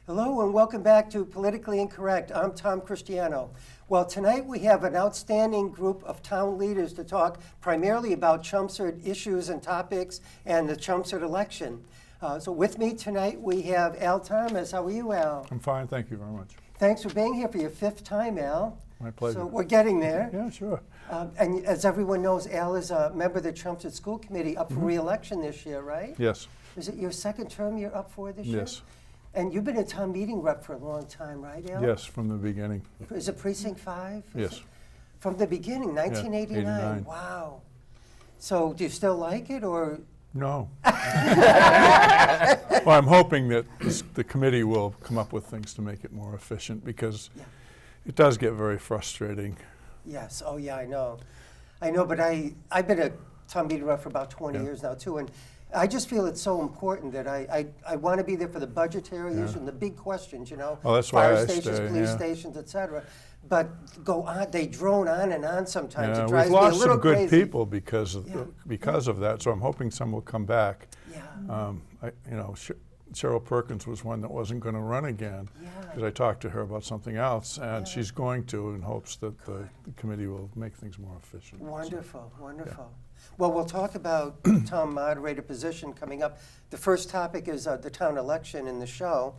Hello and welcome back to Politically Incorrect. I'm Tom Christiano. Well, tonight we have an outstanding group of town leaders to talk primarily about Chelmsford issues and topics and the Chelmsford election. So with me tonight we have Al Thomas. How are you, Al? I'm fine, thank you very much. Thanks for being here for your 5th time, Al. My pleasure. So we're getting there. Yeah, sure. And as everyone knows, Al is a member of the Chelmsford School Committee up for re-election this year, right? Yes. Is it your 2nd term you're up for this year? Yes. And you've been a town meeting rep for a long time, right, Al? Yes, from the beginning. Is it Precinct 5? Yes. From the beginning, 1989? 89. Wow. So do you still like it, or? No. Well, I'm hoping that the committee will come up with things to make it more efficient, because it does get very frustrating. Yes, oh yeah, I know. I know, but I've been a town meeting rep for about 20 years now, too, and I just feel it's so important that I want to be there for the budgetary issues and the big questions, you know, Well, that's why fire I stations, stay, police stations, et cetera. But go on, they drone on and on sometimes. Yeah, It drives we've me a lost little some good crazy. people because of that, so I'm hoping some will come back. Yeah. Cheryl Perkins was one that wasn't going to run again, because I talked to her about something else, and she's going to, in hopes that the committee will make things more efficient. Wonderful, wonderful. Well, we'll talk about town moderator position coming up. The first topic is the town election in the show.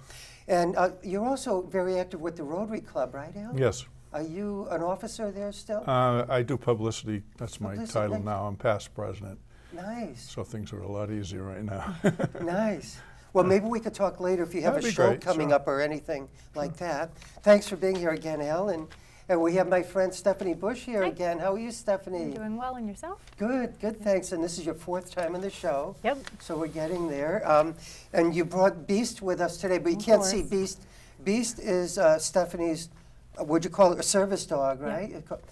And you're also very active with the Rotary Club, right, Al? Yes. Are you an officer there still? I do publicity. That's my Publicity, title nice. now. I'm past president. Nice. So things are a lot easier right now. Nice. Well, maybe we could talk later if you have That'd a be show great, coming sure. up or anything like that. Thanks for being here again, Al. And we have my friend Stefani Bush here again. How are you, Stephanie? Doing well, and yourself? Good, good, thanks. And this is your 4th time on the show. Yep. So we're getting there. And you brought Beast with us today, but you can't see Beast. Beast is Stephanie's, would you call it a service dog, right? Yep.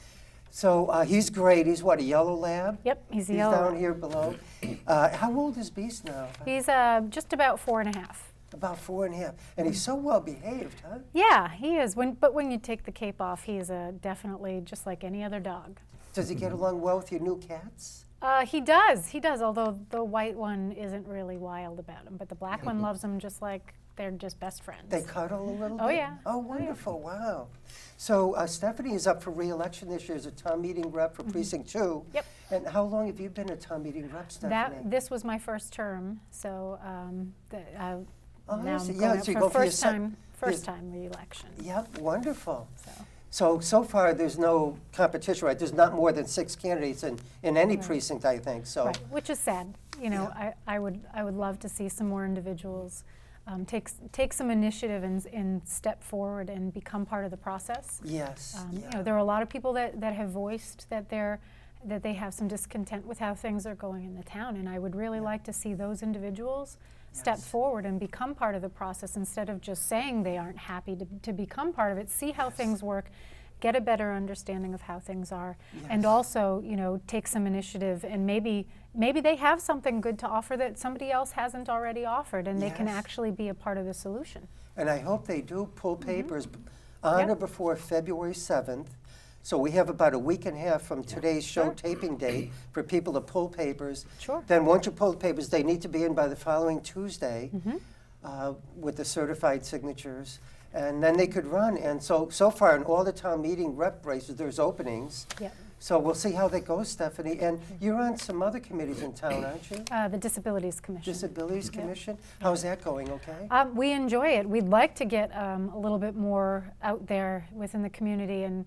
So he's great. He's what, a yellow lab? Yep, he's a yellow down lab. here below. How old is Beast now? He's just about 4.5. About 4.5. And he's so well behaved, huh? Yeah, he is. But when you take the cape off, he's definitely just like any other dog. Does he get along well with your new cats? He does, although the white one isn't really wild about him. But the black one loves him just like they're just best friends. They cuddle a little bit? Oh, yeah. Oh, wonderful, wow. So Stephanie is up for re-election this year as a town meeting rep for Precinct 2. Yep. And how long have you been a town meeting rep, Stephanie? This was my first term, so now I I'm see. going up so you for go for your first time re-election. Yep, wonderful. So. So far, there's no competition, right? There's not more than 6 candidates in any precinct, I think. So, Right, which is sad. You know, I would love to see some more individuals take some initiative and step forward and become part of the process. yes. You know, there are a lot of people that have voiced that they have some discontent with how things are going in the town, and I would really like to see those individuals step forward and become part of the process instead of just saying they aren't happy to become part of it. See how things work, get a better understanding of how things are, and also, you know, take some initiative, and maybe they have something good to offer that somebody else hasn't already offered, and they can actually be a part of the solution. And I hope they do pull papers on or before February 7th. So we have about a week and a half from today's show taping date for people to pull papers. Sure. Then once you pull the papers, they need to be in by the following Tuesday with the certified signatures. And then they could run. And so far in all the town meeting rep races, there's openings. Yep. So we'll see how that goes, Stephanie. And you're on some other committees in town, aren't you? The Disabilities Commission. Disabilities Commission? How's that going, okay? We enjoy it. We'd like to get a little bit more out there within the community and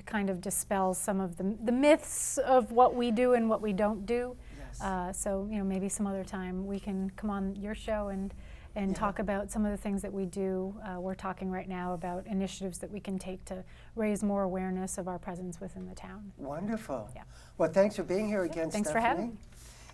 kind of dispel some of the myths of what we do and what we don't do. Yes. So, you know, maybe some other time we can come on your show and talk about some of the things that we do. We're talking right now about initiatives that we can take to raise more awareness of our presence within the town. Wonderful. Yeah. Well, thanks for being here again, Thanks Stephanie. for having me.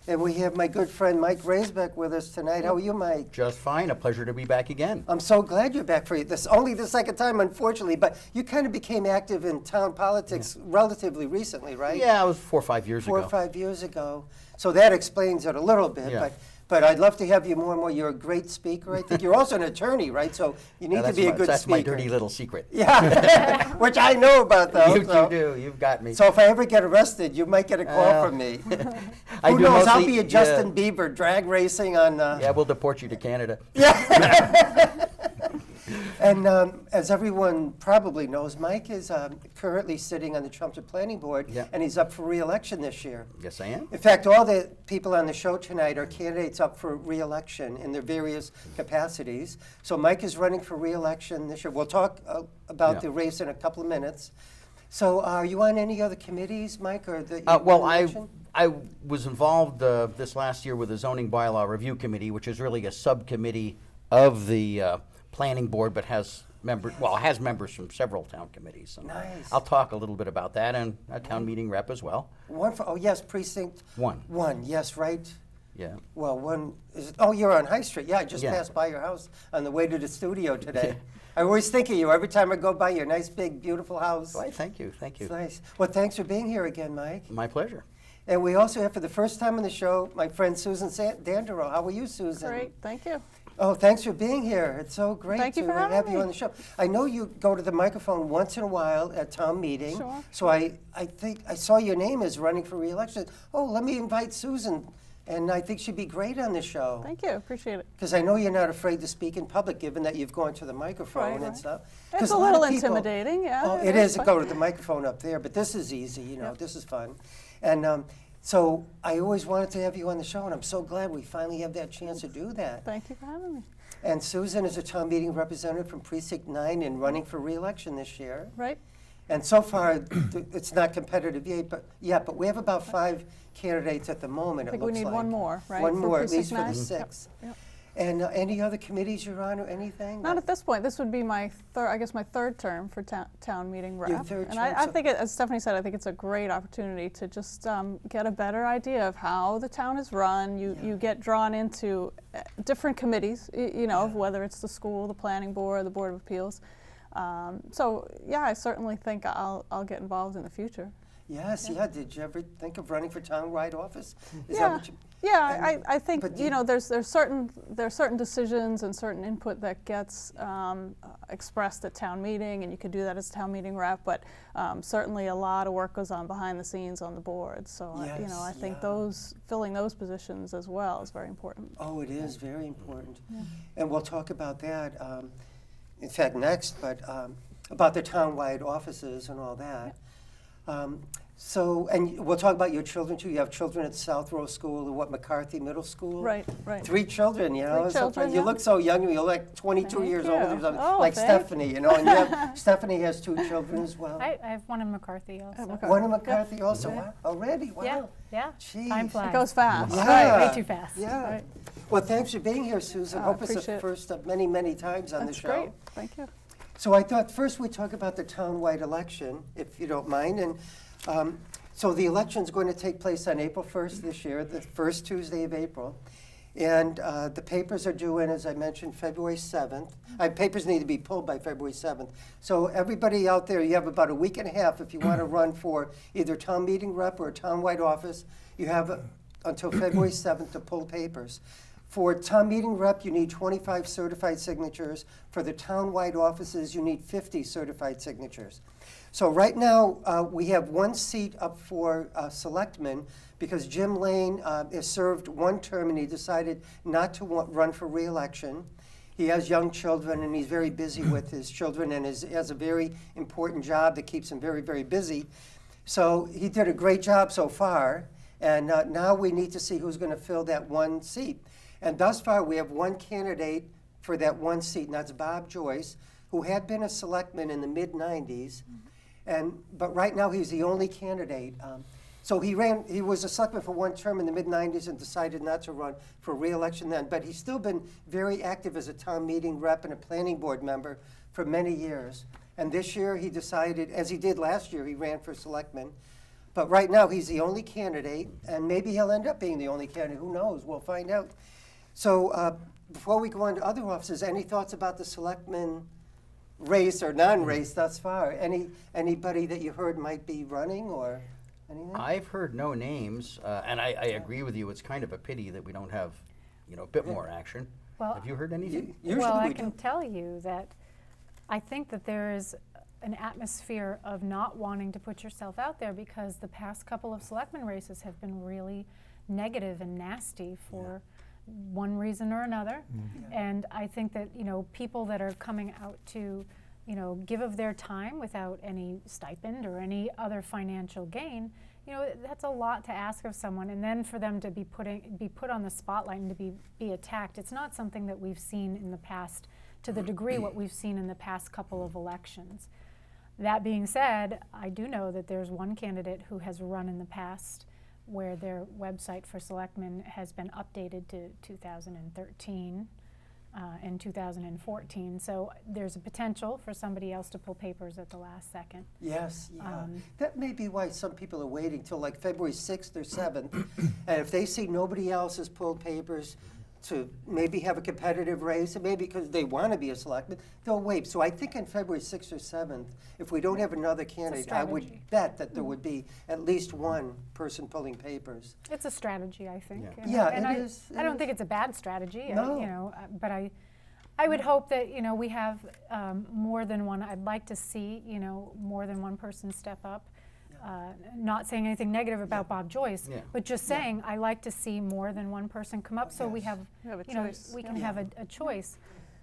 And we have my good friend Mike Raisbeck with us tonight. How are you, Mike? Just fine. A pleasure to be back again. I'm so glad you're back for you. This only the 2nd time, unfortunately, but you kind of became active in town politics relatively recently, right? Yeah, it was 4 or 5 years ago. 4 or 5 years ago. So that explains it a little bit. Yeah. But I'd love to have you more and more. You're a great speaker, I think. You're also an attorney, right? So you need to be a good that's speaker. my dirty little secret. Yeah, which I know about, though. You do. You've got me. So if I ever get arrested, you might get a call from me. I Who do knows? I'll mostly- be a Justin Bieber drag racing on. Yeah, we'll deport you to Canada. And as everyone probably knows, Mike is currently sitting on the Chelmsford Planning Board, Yeah. and he's up for re-election this year. Yes, I am. In fact, all the people on the show tonight are candidates up for re-election in their various capacities. So Mike is running for re-election this year. We'll talk about Yeah. the race in a couple of minutes. So are you on any other committees, Mike, or that you Well, wanna mention? I was involved this last year with the Zoning Bylaw Review Committee, which is really a subcommittee of the Planning Board, but has members from several town committees. And Nice. I'll talk a little bit about that, and a town meeting rep as well. One for, oh yes, precinct One. one, yes, right. Yeah. Well, one is, oh, you're on High Street. Yeah, I just Yeah. passed by your house on the way to the studio today. Yeah. I always think of you every time I go by your nice, big, beautiful house. Why, thank you, thank It's you. nice. Well, thanks for being here again, Mike. My pleasure. And we also have, for the first time on the show, my friend Susan Dandaraw. How are you, Susan? Great, thank you. Oh, thanks for being here. It's so great Thank you to for having have you me. on the show. I know you go to the microphone once in a while at town meeting. Sure. So I think I saw your name is running for re-election. Oh, let me invite Susan, and I think she'd be great on the show. Thank you, appreciate it. Because I know you're not afraid to speak in public, given that you've gone to the microphone Right, and right. stuff. It's 'Cause a lot of little people- intimidating, yeah. Oh, it it's is to fun. go to the microphone up there, but this is easy, you know, Yep. this is fun. And so I always wanted to have you on the show, and I'm so glad we finally have that chance to do that. Thank you for having me. And Susan is a town meeting representative from Precinct 9 and running for re-election this year. Right? And so far, it's not competitive yet, but we have about 5 candidates at the moment, I it think we looks need like. one more, right? One for more, at Precinct least for the 9? 6th. Yep. And any other committees you're on or anything? Not at this point. This would be my third term for town meeting rep. third And term, I so- think, as Stephanie said, I think it's a great opportunity to just get a better idea of how the town is run. You get drawn into different committees, you know, whether it's the school, the planning board, the Board of Appeals. So yeah, I certainly think I'll get involved in the future. Yes, yeah. Did you ever think of running for town-wide office? Is that Yeah, what you? yeah. and- I think but you know there's certain decisions and certain input that gets expressed at town meeting, and you could do that as town meeting rep. But certainly a lot of work goes on behind the scenes on the board. So you know I think filling those positions as well is very important. Oh, it is very important. And we'll talk about that, in fact, next, but about the town-wide offices and all that. And we'll talk about your children too. You have children at South Row School and McCarthy Middle School? Right, right. 3 children, you know? 3 children, You yeah. look so young. You're like 22 Thank years you. old or something, Oh, like thank Stefani, you know? And you have, Stephanie has 2 children as well. I have one in McCarthy also. McCarthy. One in McCarthy also. Wow. Already? Wow. Yeah, yeah. Jeez. Time flies. It goes fast. Yeah. Way too fast. Yeah. Right. Well, thanks for being here, Susan. I Hope it's the appreciate it. first of many, many times on That's the show. great. Thank you. So I thought first we'd talk about the town-wide election, if you don't mind. And so the election's going to take place on April 1st this year, the first Tuesday of April. And the papers are due in, as I mentioned, February 7th. Papers need to be pulled by February 7th. So everybody out there, you have about a week and a half if you want to run for either town meeting rep or a town-wide office. You have until February 7th to pull papers. For town meeting rep, you need 25 certified signatures. For the town-wide offices, you need 50 certified signatures. So right now, we have 1 seat up for selectmen because Jim Lane has served 1 term and he decided not to run for re-election. He has young children and he's very busy with his children and has a very important job that keeps him very, very busy. So he did a great job so far, and now we need to see who's going to fill that 1 seat. And thus far, we have 1 candidate for that 1 seat, and that's Bob Joyce, who had been a selectman in the mid-'90s. But right now, he's the only candidate. So he was a selectman for 1 term in the mid-'90s and decided not to run for re-election then. But he's still been very active as a town meeting rep and a planning board member for many years. And this year, he decided, as he did last year, he ran for selectman. But right now, he's the only candidate, and maybe he'll end up being the only candidate. Who knows? We'll find out. So before we go on to other offices, any thoughts about the selectman race or non-race thus far? Anybody that you heard might be running or anything? I've heard no names, and I agree with you. It's kind of a pity that we don't have, a bit more action. Well, Have you heard anything? Usually well, I we can do. tell you that I think that there is an atmosphere of not wanting to put yourself out there because the past couple of selectmen races have been really negative and nasty for one reason or another. And I think that, people that are coming out to, give of their time without any stipend or any other financial gain, that's a lot to ask of someone. And then for them to be put on the spotlight and to be attacked, it's not something that we've seen in the past to the degree what we've seen in the past couple of elections. That being said, I do know that there's one candidate who has run in the past where their website for selectmen has been updated to 2013 and 2014. So there's a potential for somebody else to pull papers at the last second. Yes, yeah. That may be why some people are waiting till like February 6th or 7th. And if they see nobody else has pulled papers to maybe have a competitive race, and maybe because they want to be a selectman, they'll wait. So I think on February 6th or 7th, if we don't have another candidate, I would bet that there would be at least one person pulling papers. It's a strategy, I think. Yeah. And Yeah, and it is. I don't think it's a bad strategy. No. But I would hope that we have more than one. I'd like to see more than one person step up. Not saying anything negative about Bob Joyce, but just saying I like to see more than one person come up, so we have, You have a choice. we can have a choice.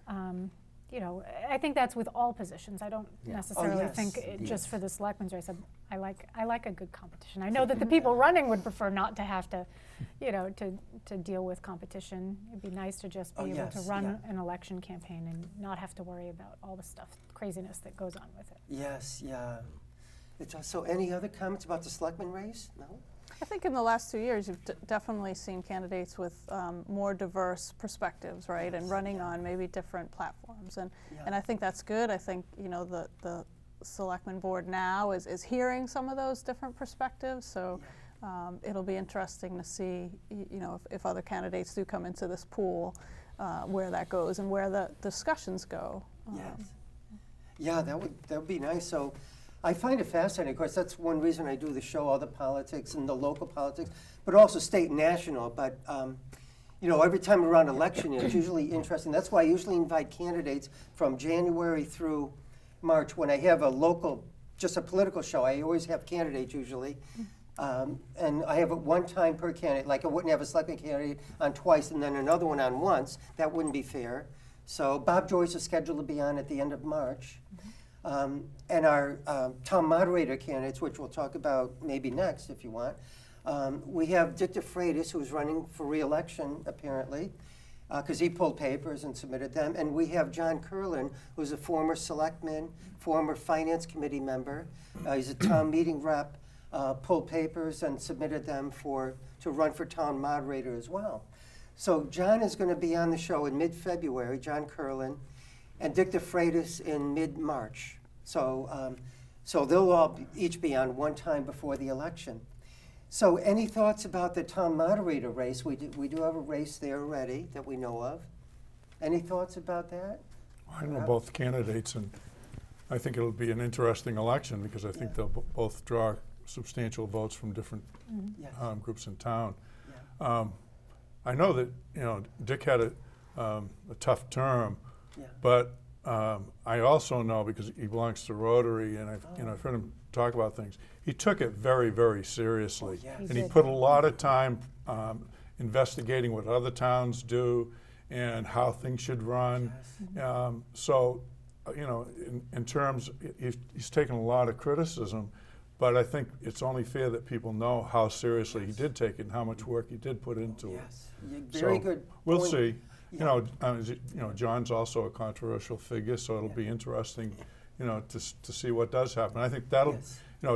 I think that's with all positions. I don't necessarily yes. think just for the selectmen's race. I like a good competition. I know that the people running would prefer not to have to, to deal with competition. It'd be nice to just be able to run an election campaign and not have to worry about all the craziness that goes on with it. Yes, yeah. So any other comments about the selectman race? No? I think in the last 2 years, you've definitely seen candidates with more diverse perspectives, right, and running on maybe different platforms, and I think that's good. I think the selectman board now is hearing some of those different perspectives, so it'll be interesting to see if other candidates do come into this pool, where that goes and where the discussions go. Yes. Yeah, that would be nice. So I find it fascinating. Of course, that's one reason I do the show, all the politics and the local politics, but also state and national. But every time around election year, it's usually interesting. That's why I usually invite candidates from January through March. When I have just a political show, I always have candidates usually. And I have it one time per candidate. Like I wouldn't have a selectman candidate on twice and then another one on once. That wouldn't be fair. So Bob Joyce is scheduled to be on at the end of March. And our town moderator candidates, which we'll talk about maybe next if you want, we have Dick DeFreitas, who's running for re-election apparently, because he pulled papers and submitted them. And we have John Curlin, who's a former selectman, former finance committee member. He's a town meeting rep, pulled papers and submitted them to run for town moderator as well. So John is going to be on the show in mid-February, John Curlin, and Dick DeFreitas in mid-March. So they'll all each be on one time before the election. So any thoughts about the town moderator race? We do have a race there already that we know of. Any thoughts about that? I know both candidates, and I think it'll be an interesting election because I think they'll both draw substantial votes from different groups in town. Yeah. I know that Dick had a tough term, but I also know, because he belongs to Rotary, and I've heard him talk about things. He took it very, very seriously, and he put a lot of time investigating what other towns do and how things should run. So, in terms, he's taken a lot of criticism, but I think it's only fair that people know how seriously he did take it and how much work he did put into it. Very good. We'll point. see. John's also a controversial figure, so it'll be interesting, to see what does happen. I think that'll,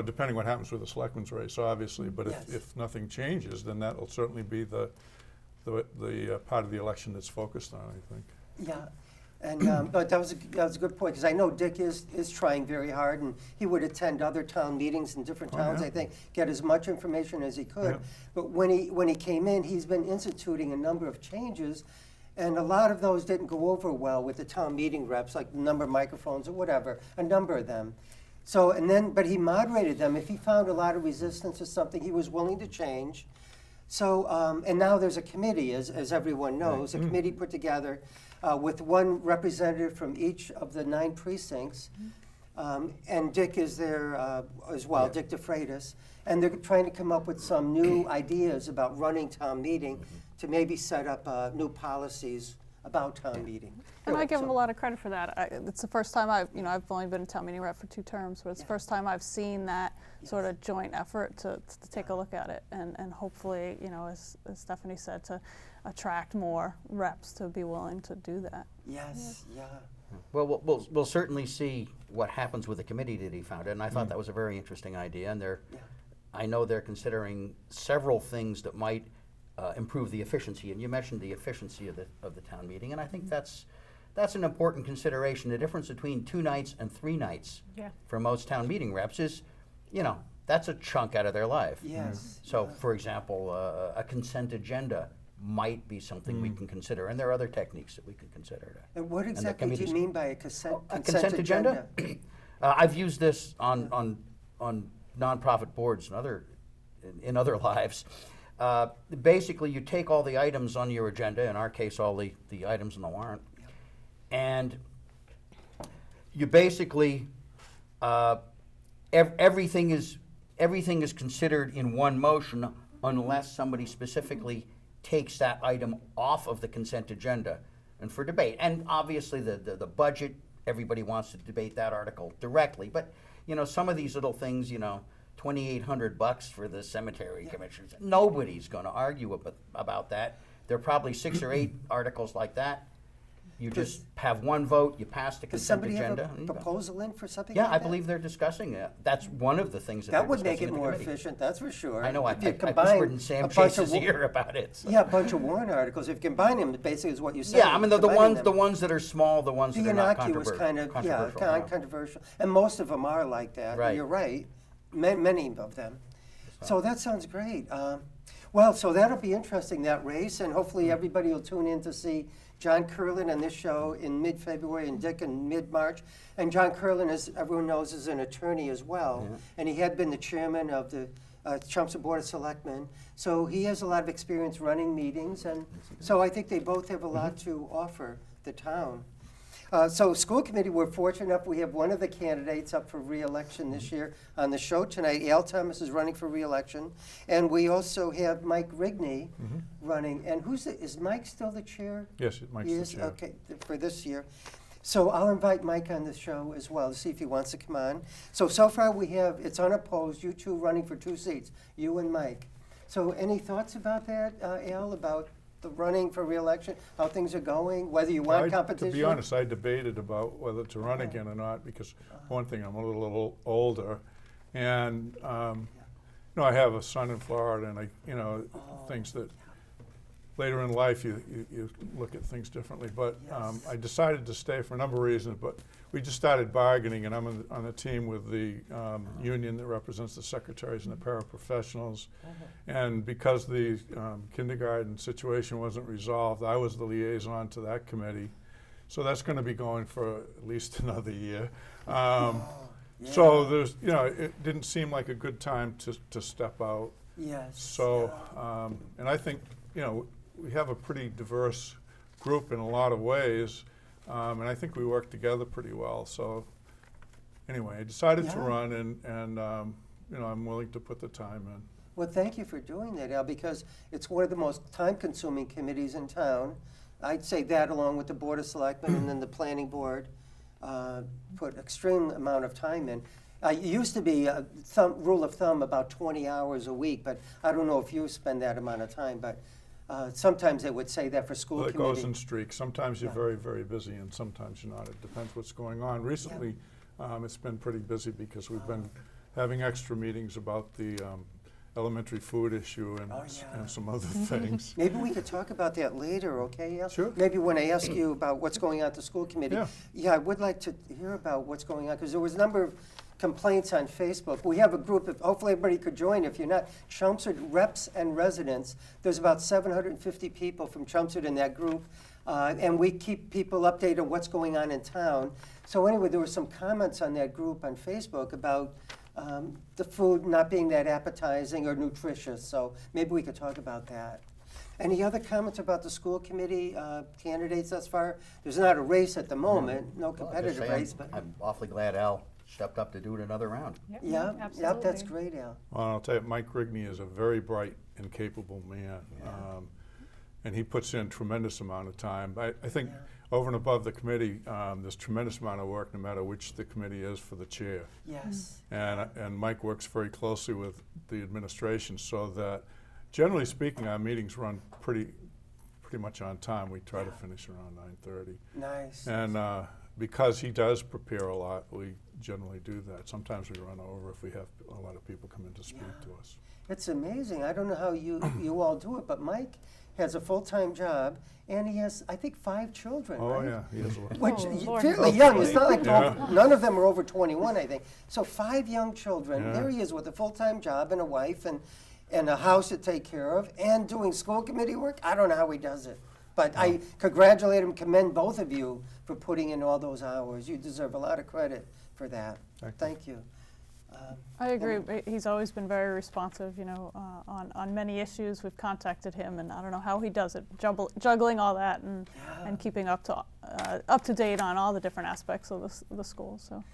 depending what happens with the selectmen's race, obviously. But if nothing changes, then that'll certainly be the part of the election that's focused on, I think. Yeah. And but that was a good point, because I know Dick is trying very hard, and he would attend other town meetings in different towns. I think get as much information as he could. But when he came in, he's been instituting a number of changes, and a lot of those didn't go over well with the town meeting reps, like the number of microphones or whatever, a number of them. So but he moderated them. If he found a lot of resistance to something, he was willing to change. So and now there's a committee, as everyone knows, a committee put together with one representative from each of the 9 precincts. and Dick is there as well, Yeah. Dick DeFreitas, and they're trying to come up with some new ideas about running town meeting to maybe set up new policies about town meeting. And I give them So- a lot of credit for that. It's the first time I've only been a town meeting rep for 2 terms, but it's the first time I've seen that sort of joint effort to take a look at it, and hopefully, as Stephanie said, to attract more reps to be willing to do that. Yes, yeah. Well, we'll certainly see what happens with the committee that he founded, and I thought that was a very interesting idea. And I know they're considering several things that might improve the efficiency. And you mentioned the efficiency of the town meeting, and I think that's an important consideration. The difference between 2 nights and 3 nights for most town meeting reps is, that's a chunk out of their life. Yes. So, for example, a consent agenda might be something we can consider, and there are other techniques that we could consider. And what the exactly do you committees- mean by a consent agenda? I've used this on nonprofit boards and in other lives. Basically, you take all the items on your agenda, in our case, all the items in the warrant, and you basically everything is considered in one motion unless somebody specifically takes that item off of the consent agenda and for debate. And obviously the budget, everybody wants to debate that article directly, but some of these little things, $2,800 for the cemetery commissioners, nobody's going to argue about that. There are probably 6 or 8 articles like that. You just have one vote, you pass the Does consent somebody agenda. have and a you go. proposal in for something Yeah, like I that? believe they're discussing it. That's one of the things that That they're would make discussing it in the more committee. efficient, that's for sure. I know, I If you whispered combine in Sam a bunch Chase's of ear about it. So. Yeah, a bunch of warrant articles. If you combine them, basically is what you said. Yeah, I mean, the combining ones that are small, the ones them. that The are not innocuous kind of, controversial. controversial. And most of them are like that. Right. You're right, many of them. So that sounds great. Well, so that'll be interesting, that race, and hopefully everybody will tune in to see John Curlin on this show in mid-February and Dick in mid-March. And John Curlin, as everyone knows, is an attorney as well. And he had been the chairman of the Chelmsford Board of Selectmen. So he has a lot of experience running meetings. And so I think they both have a lot to offer the town. So school committee, we're fortunate enough, we have one of the candidates up for re-election this year on the show tonight. Al Thomas is running for re-election. And we also have Mike Rigney running. And is Mike still the chair? Yes, Mike's He the is? chair. Okay, for this year. So I'll invite Mike on the show as well to see if he wants to come on. So far we have, it's unopposed, you two running for 2 seats, you and Mike. So any thoughts about that, Al, about the running for re-election, how things are going, whether you want competition? To be honest, I debated about whether to run again or not because, one thing, I'm a little older, and I have a son in Florida, and things that later in life you look at things differently. But I decided to stay for a number of reasons. But we just started bargaining, and I'm on the team with the union that represents the secretaries and the paraprofessionals. And because the kindergarten situation wasn't resolved, I was the liaison to that committee. So that's going to be going for at least another year. So there's, it didn't seem like a good time to step out. Yes. So, and I think, we have a pretty diverse group in a lot of ways, and I think we work together pretty well. So, anyway, I decided to run, and I'm willing to put the time in. Well, thank you for doing that, Al, because it's one of the most time-consuming committees in town. I'd say that along with the Board of Selectmen and then the Planning Board put extreme amount of time in. It used to be a rule of thumb about 20 hours a week, but I don't know if you spend that amount of time, but sometimes they would say that for school Well, it committee. goes in streaks. Sometimes you're very, very busy, and sometimes you're not. It depends what's going on. Recently, it's been pretty busy because we've been having extra meetings about the elementary food issue and some other things. Maybe we could talk about that later, okay, Al? Sure. Maybe when I ask you about what's going on at the school committee. Yeah. I would like to hear about what's going on, because there was a number of complaints on Facebook. We have a group, hopefully everybody could join if you're not, Chelmsford Reps and Residents. There's about 750 people from Chelmsford in that group, and we keep people updated on what's going on in town. So anyway, there were some comments on that group on Facebook about the food not being that appetizing or nutritious, so maybe we could talk about that. Any other comments about the school committee candidates thus far? There's not a race at the moment, no Well, I'll just competitive say race, but I'm awfully glad Al stepped up to do it another round. Yep, Yeah, that's absolutely. great, Al. Well, I'll tell you, Mike Rigney is a very bright and capable man. And he puts in tremendous amount of time. I think over and above the committee, there's tremendous amount of work no matter which the committee is for the chair. Yes. And Mike works very closely with the administration so that, generally speaking, our meetings run pretty much on time. We try to finish around 9:30. Nice. And because he does prepare a lot, we generally do that. Sometimes we run over if we have a lot of people come in to speak to us. It's amazing. I don't know how you all do it, but Mike has a full-time job, and he has, I think, 5 children, Oh, right? yeah, he has a lot. Which, Oh, Lord. fairly young. It's not like Yeah. none of them are over 21, I think. So 5 young children. Yeah. There he is with a full-time job and a wife and a house to take care of and doing school committee work. I don't know how he does it. But I congratulate him, commend both of you for putting in all those hours. You deserve a lot of credit for that. Thank you. Thank you. I agree. He's always been very responsive, you know, on many issues. We've contacted him, and I don't know how he does it, juggling all that and keeping up to date on all the different aspects of the school. So.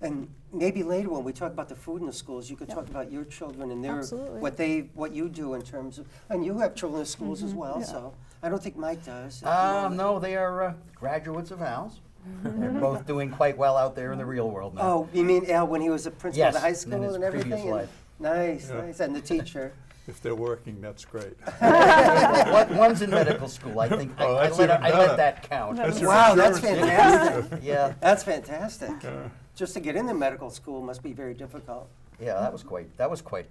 And maybe later when we talk about the food in the schools, you could talk about your children and their Absolutely. what you do in terms of, and you have children in schools as well. Yeah. So I don't think Mike does. No, they are graduates of Al's. They're both doing quite well out there in the real world now. Oh, you mean Al when he was a principal of the high Yes, in school his and everything? previous life. Nice, Yeah. nice. And the teacher. If they're working, that's great. One's in medical school, I think. Oh, I that's let even let better. that count. That's your Wow, that's insurance. fantastic. Yeah, That's fantastic. Yeah. Just to get into medical school must be very difficult. yeah, that was quite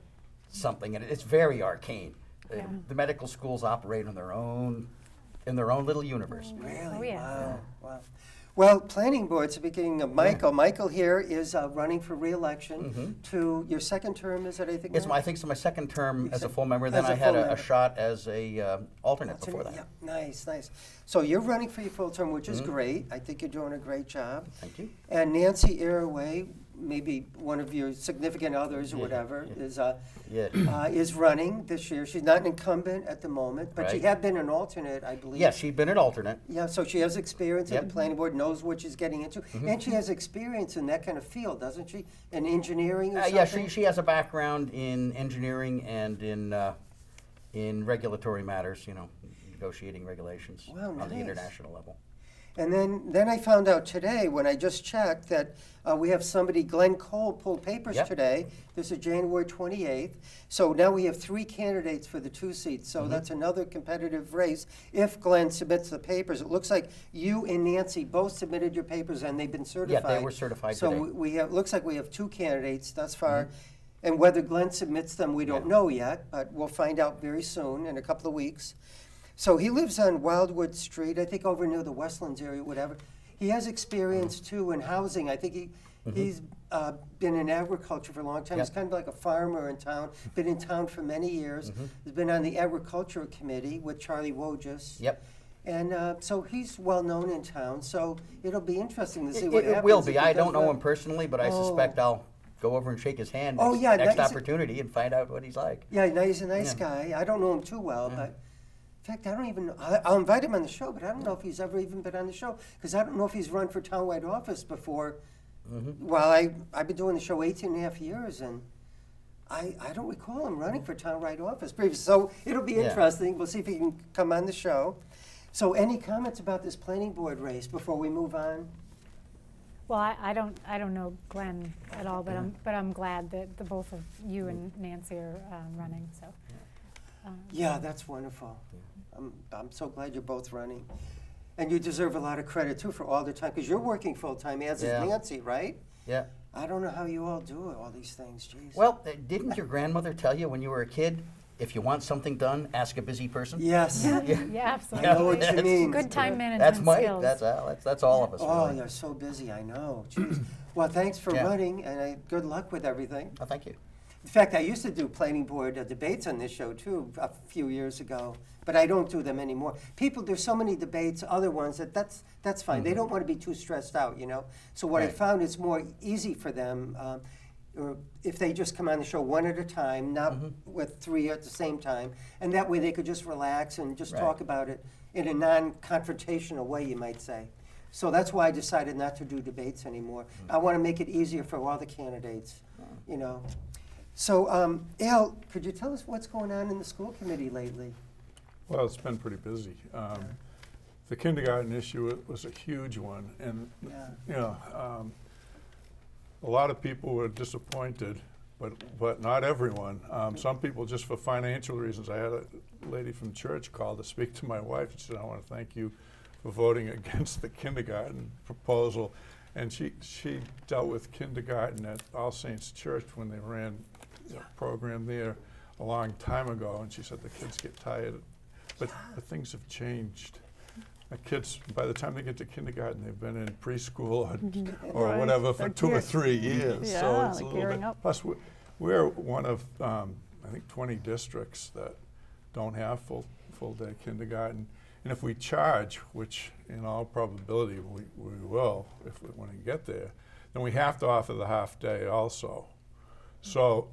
something, and it's very arcane. Yeah. The medical schools operate in their own little universe. Really? Oh, yeah. Wow. Wow. Well, planning board, speaking of Michael, Michael here is running for re-election to your second term, is it, I think? I Mike? think it's my second term as a Second- full member. Then as a I had full a member. shot as a alternate before that. Yeah, nice, nice. So you're running for your full term, which is great. I think you're doing a great job. Thank you. And Nancy Arroway, maybe one of your significant others or whatever, is running this year. She's not an incumbent at the moment, but she Right. had been an alternate, I believe. Yes, she'd been an alternate. Yeah, so she has experience at Yep. the planning board, knows what she's getting into, and she has experience in that kind of field, doesn't she? In engineering or something? Yeah, she has a background in engineering and in regulatory matters, you know, negotiating regulations Wow, on the nice. international level. And then I found out today, when I just checked, that we have somebody, Glenn Cole, pulled papers Yep. today. This is January 28th. So now we have 3 candidates for the 2 seats. So that's another competitive race. If Glenn submits the papers, it looks like you and Nancy both submitted your papers and they've been certified. Yeah, they were certified so today. we have, looks like we have 2 candidates thus far. And whether Glenn submits them, we don't know yet, but we'll find out very soon, in a couple of weeks. So he lives on Wildwood Street, I think over near the Westlands area, whatever. He has experience too in housing. I think he's been in agriculture for a long time. He's Yep. kind of like a farmer in town, been in town for many years. He's been on the agriculture committee with Charlie Wojcik. Yep. And so he's well known in town, so it'll be interesting to see what It happens. will if be. he I does don't know well. him personally, but I suspect I'll go over and shake his hand Oh, yeah, next nice. opportunity and find out what he's like. Yeah, no, he's a nice Yeah. guy. I don't know him too well, but in fact, I don't even know. I'll invite him on the show, but I don't know if he's ever even been on the show because I don't know if he's run for townwide office before. Well, I've been doing the show 18 and a half years, and I don't recall him running for townwide office previously. So it'll be Yeah. interesting. We'll see if he can come on the show. So any comments about this planning board race before we move on? Well, I don't know Glenn at all, but I'm glad that the both of you and Nancy are running. So. Yeah, that's wonderful. I'm so glad you're both running. And you deserve a lot of credit, too, for all the time, because you're working full-time, as is Yeah. Nancy, right? Yeah. I don't know how you all do all these things, jeez. Well, didn't your grandmother tell you when you were a kid, if you want something done, ask a busy person? Yes. Yeah, I absolutely. know what you mean. Good time management That's Mike. skills. That's Al. That's all of us. Oh, really. you're so busy, I know. Jeez. Well, thanks for Yeah. running, and good luck with everything. Oh, thank you. In fact, I used to do planning board debates on this show, too, a few years ago, but I don't do them anymore. There's so many debates, other ones, that's fine. They don't want to be too stressed out, you know? So what I Right. found is more easy for them, or if they just come on the show one at a time, not with 3 at the same time, and that way they could just relax and just Right. talk about it in a non-confrontational way, you might say. So that's why I decided not to do debates anymore. I want to make it easier for all the candidates, you know. So, Al, could you tell us what's going on in the school committee lately? Well, it's been pretty busy. The kindergarten issue was a huge one, and Yeah. you know, a lot of people were disappointed, but not everyone. Some people just for financial reasons. I had a lady from church call to speak to my wife. She said, "I want to thank you for voting against the kindergarten proposal," and she dealt with kindergarten at All Saints Church when they ran a program there a long time ago, and she said the kids get tired, but things have changed. The kids, by the time they get to kindergarten, they've been in preschool or Right. whatever for They're 2 or 3 years. Yeah, So it's a they're little gearing bit. up. Plus, we're one of I think 20 districts that don't have full-day kindergarten. And if we charge, which in all probability we will when we get there, then we have to offer the half-day also. So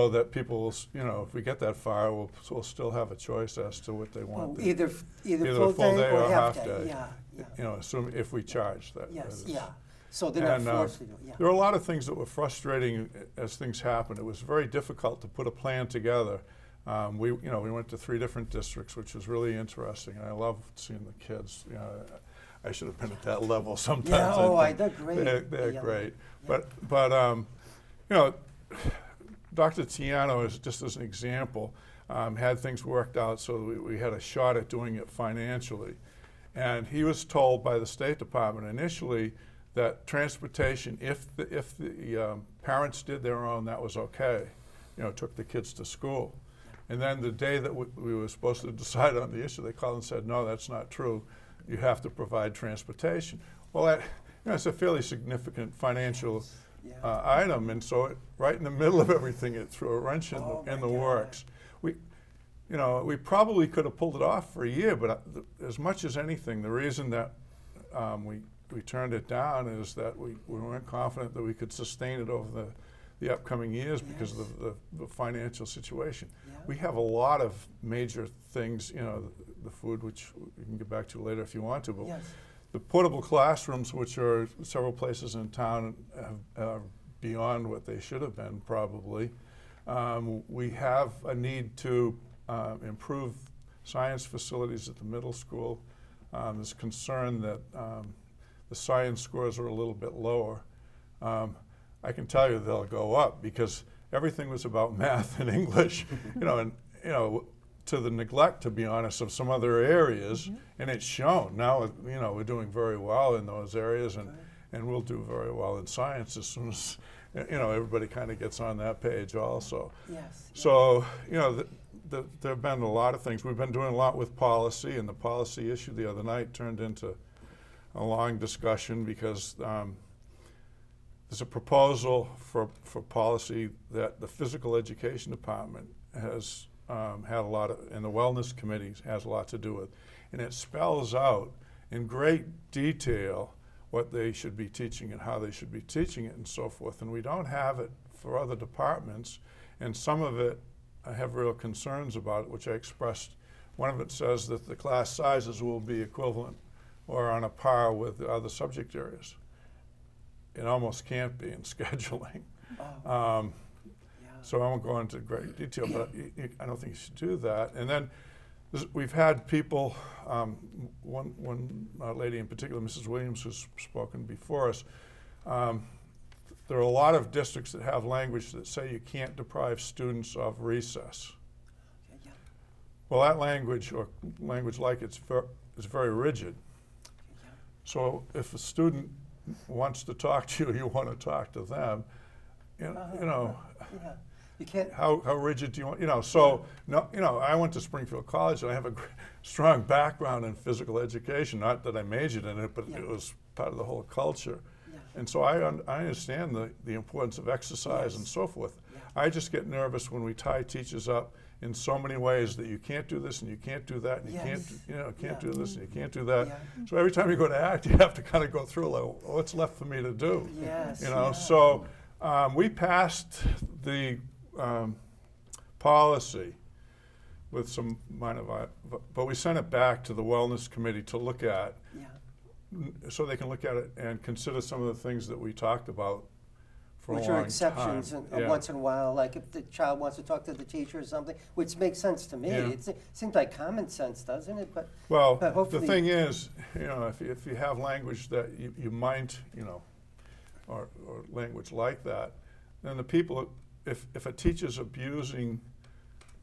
that people will, you know, if we get that far, we'll still have a choice as to what they want. Oh, either Either full full day day or or half half day. day. Yeah, yeah. You know, assuming if we charge that. Yes, that is. yeah. So they're not And, forced to do it. Yeah. There were a lot of things that were frustrating as things happened. It was very difficult to put a plan together. We went to 3 different districts, which was really interesting. And I love seeing the kids. You know, I should have been at that level sometimes. Yeah, oh, I think. they're great. They're Yeah. great. Yeah. But you know, Dr. Tiano, is just as an example, had things worked out so that we had a shot at doing it financially. And he was told by the State Department initially that transportation, if the parents did their own, that was okay. You know, took the kids to school. And then the day that we were supposed to decide on the issue, they called and said, no, that's not true. You have to provide transportation. Well, it's a fairly significant financial item, and so right in the middle of everything, it threw a wrench in the God. works. We probably could have pulled it off for a year, but as much as anything, the reason that we turned it down is that we weren't confident that we could sustain it over the upcoming years because of the financial situation. Yeah. We have a lot of major things, you know, the food, which we can get back to later if you want to, but Yes. the portable classrooms, which are several places in town, are beyond what they should have been probably. We have a need to improve science facilities at the middle school. There's concern that the science scores are a little bit lower. I can tell you they'll go up because everything was about math and English, and to the neglect, to be honest, of some other areas, and it's shown. Now, we're doing very well in those areas, and we'll do very well in science as soon as, everybody kind of gets on that page also. Yes. So, there have been a lot of things. We've been doing a lot with policy, and the policy issue the other night turned into a long discussion because there's a proposal for policy that the physical education department has had a lot of, and the wellness committee has a lot to do with. And it spells out in great detail what they should be teaching and how they should be teaching it and so forth. And we don't have it for other departments. And some of it, I have real concerns about it, which I expressed. One of it says that the class sizes will be equivalent or on a par with the other subject areas. It almost can't be in scheduling. So I won't go into great detail, but I don't think you should do that. And then we've had people, one lady in particular, Mrs. Williams, who's spoken before us. There are a lot of districts that have language that say you can't deprive students of recess. Well, that language, or language like it, is very rigid. So if a student wants to talk to you, you want to talk to them. You can't. How rigid do you want? So no, I went to Springfield College, and I have a strong background in physical education. Not that I majored in it, but it was part of the whole culture. And so I understand the importance of exercise and so forth. I just get nervous when we tie teachers up in so many ways that you can't do this and you can't do that and you can't do this and you can't do that. So every time you go to act, you have to kind of go through like, well, what's left for me to do? So we passed the policy with some minor, but we sent it back to the Wellness Committee to look at. so they can look at it and consider some of the things that we talked about for Which a long are exceptions time. and once in a while, like if the child wants to talk to the teacher or something, which makes sense to me. Yeah. It seems like common sense, doesn't it? But Well, but the hopefully- thing is, if you have language that you might, or language like that, then the people, if a teacher's abusing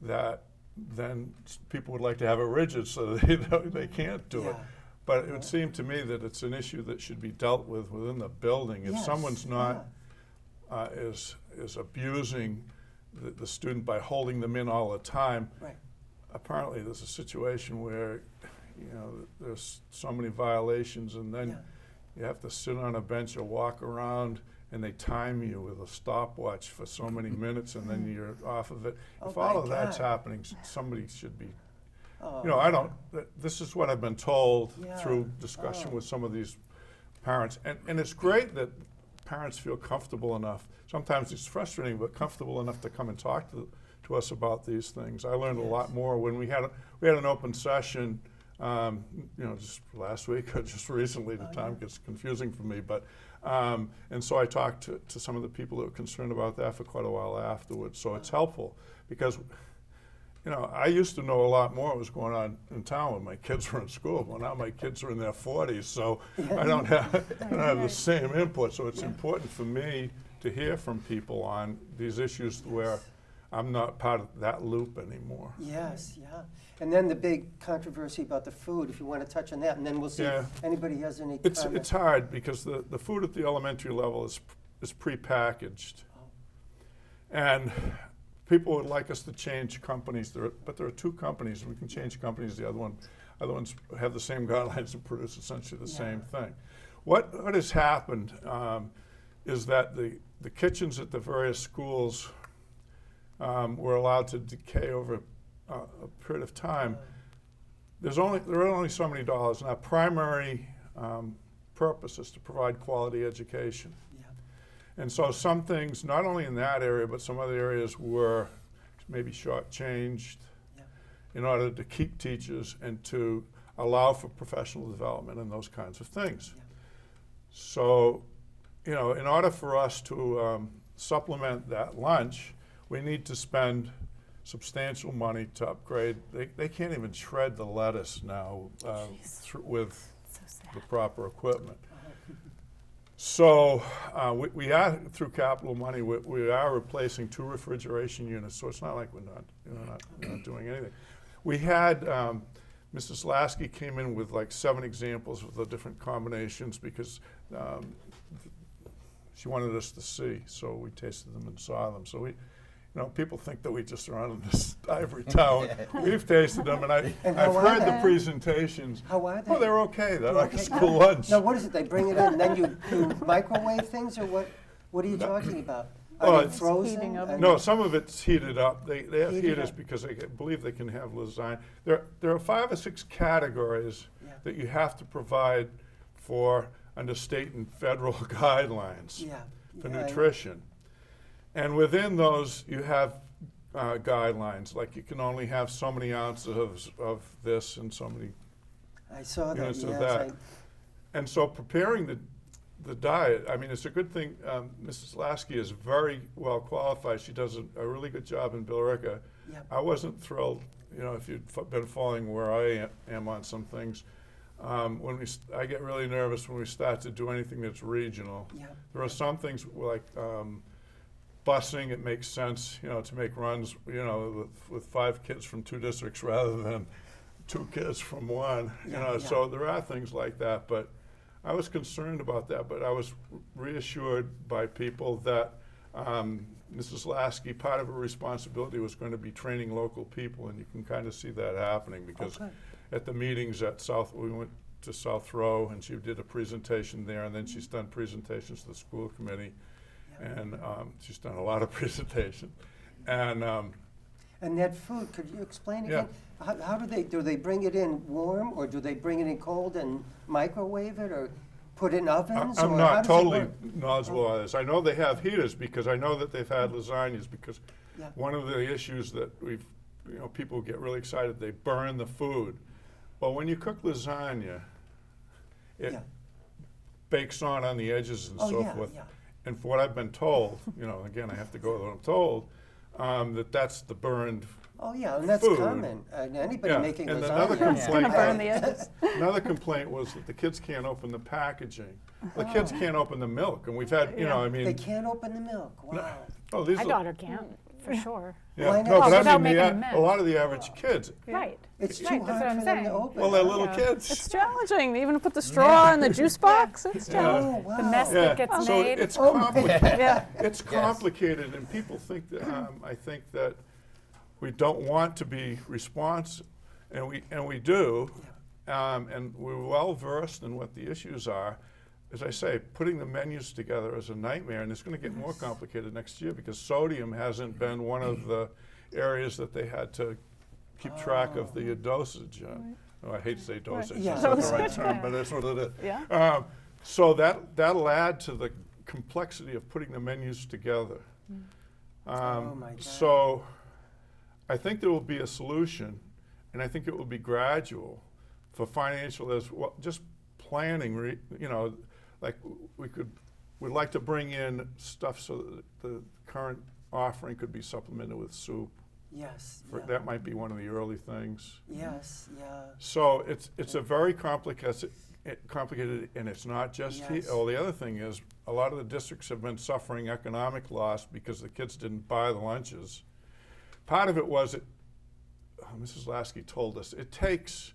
that, then people would like to have it rigid so they can't do it. Yeah. But it would seem to me that it's an issue that should be dealt with within the building. If Yes, someone's not is abusing the student by holding them in all the time, Right. apparently there's a situation where there's so many violations, and then you have to sit on a bench or walk around, and they time you with a stopwatch for so many minutes, and then you're off of it. Oh If all my of that's God. happening, somebody should be. Oh, I don't. This is what I've been told Yeah. through discussion Oh. with some of these parents, and it's great that parents feel comfortable enough. Sometimes it's frustrating, but comfortable enough to come and talk to us about these things. I learned a lot more when we had an open session, just last week or just recently. The time gets confusing for me, but and so I talked to some of the people that were concerned about that for quite a while afterwards. So it's helpful because. I used to know a lot more what was going on in town when my kids were in school. Well, now my kids are in their 40s, so I don't have the same input. So it's important for me to hear from people on these issues where I'm not part of that loop anymore. Yes, yeah. And then the big controversy about the food, if you want to touch on that, and then we'll see Yeah. if anybody has any It's comments. hard because the food at the elementary level is prepackaged, and people would like us to change companies, but there are two companies. We can change companies. The other ones have the same guidelines and produce essentially the same thing. What has happened is that the kitchens at the various schools were allowed to decay over a period of time. There are only so many dollars, and our primary purpose is to provide quality education. And so some things, not only in that area, but some other areas were maybe shortchanged in order to keep teachers and to allow for professional development and those kinds of things. So, in order for us to supplement that lunch, we need to spend substantial money to upgrade. They can't even shred the lettuce now with So sad. the proper equipment. So we are, through capital money, we are replacing 2 refrigeration units, so it's not like we're not doing anything. We had, Mrs. Lasky came in with like 7 examples of the different combinations because she wanted us to see, so we tasted them and saw them. So people think that we just are on this ivory tower. We've tasted them, and I've how are heard the they? presentations. How are they? Oh, they're okay. They're like a Okay. school lunch. Now, what is it? They bring it in, and then you microwave things, or what? What are you talking about? Oh, Are they it's frozen? heating oven. And- No, some of it's heated up. They have Heated heaters up. because I believe they can have lasagna. There are 5 or 6 categories that you have to provide for under state and federal guidelines Yeah. for Yeah, I know. nutrition. And within those, you have guidelines, like you can only have so many ounces of this and so many I saw that. units of Yes, that. And so preparing the diet, I mean, it's a good thing. Mrs. Lasky is very well qualified. She does a really good job in Billerica. Yep. I wasn't thrilled, if you'd been following where I am on some things. I get really nervous when we start to do anything that's regional. Yep. There are some things like busing. It makes sense, to make runs, with 5 kids from 2 districts rather than 2 kids from 1. Yeah, So there are things like that, but I was concerned about that. But I was reassured by people that Mrs. Lasky, part of her responsibility was going to be training local people, and you can kind of see that happening because at the meetings at we went to South Row, and she did a presentation there, and then she's done presentations to the school committee, and she's done a lot of presentations. And that food, could you explain Yeah. again? How do they bring it in warm, or do they bring it in cold and microwave it, or put it in ovens? I'm or how not does it totally work? knowledgeable on this. I know they have heaters because I know that they've had lasagnas because Yeah. one of the issues that people get really excited, they burn the food. Well, when you cook lasagna, Yeah. bakes on the edges and Oh, so yeah, forth. yeah. And for what I've been told, again, I have to go with what I'm told, that's the burned. Oh, yeah, and that's Food. common. Anybody Yeah, making and lasagna. another It's going to complaint. burn the edges. Another complaint was that the kids can't open the packaging. The kids can't open the milk, and we've had, Yeah. I mean. They can't open the milk. Wow. Oh, these My are- daughter can't, for sure. Yeah, Why no, not? but Without I mean, making a a mess. lot of the average kids, Right. It's too Right, that's hard what I'm for them saying. to open. well, they're little Yeah. kids. It's challenging, even to put the straw in the juice box. It's challenging. Oh, wow. The mess Yeah, that gets so made. it's Oh, my complicated. Yeah. It's complicated, and people think that, I think that we don't want to be responsive, and we do, and we're well versed in what the issues are. As I say, putting the menus together is a nightmare, and it's going to get more complicated next year because sodium hasn't been one of the areas that they had to keep track of the dosage. Oh, I hate to say dosage, Yeah. that's not the right Dosage. term, but that's what it is. Yeah. So that'll add to the complexity of putting the menus together. Oh, my God. So I think there will be a solution, and I think it will be gradual for financial as well, just planning, like we'd like to bring in stuff so that the current offering could be supplemented with soup. Yes. For, Yeah. that might be one of the early things. Yes, yeah. So it's a very complicated, and it's not just Yes. Oh, the other thing is a lot of the districts have been suffering economic loss because the kids didn't buy the lunches. Part of it was Mrs. Lasky told us it takes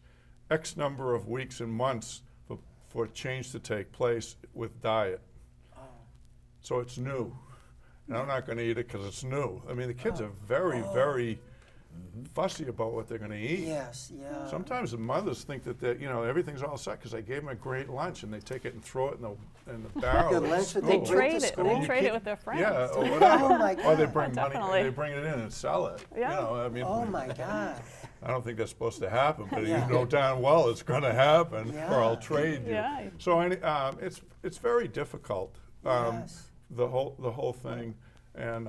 X number of weeks and months for change to take place with diet. Oh. So it's new. And I'm not going to eat it because it's new. I mean, the kids Oh. are very, very fussy about what they're going to eat. Yes, yeah. Sometimes the mothers think that everything's all set because I gave them a great lunch, and they take it and throw it in the barrel. The at lunch that school. they They bring trade to it. school? They You trade keep- it with their friends. Yeah, or whatever. Oh, my Or they God. bring money. Definitely. They bring it in and sell it. Yeah. I mean, Oh, my God. I don't think that's supposed to happen, but Yeah. you know darn well it's going to happen, or I'll Yeah. trade you. Yeah. So it's very difficult. Yes. The whole thing, and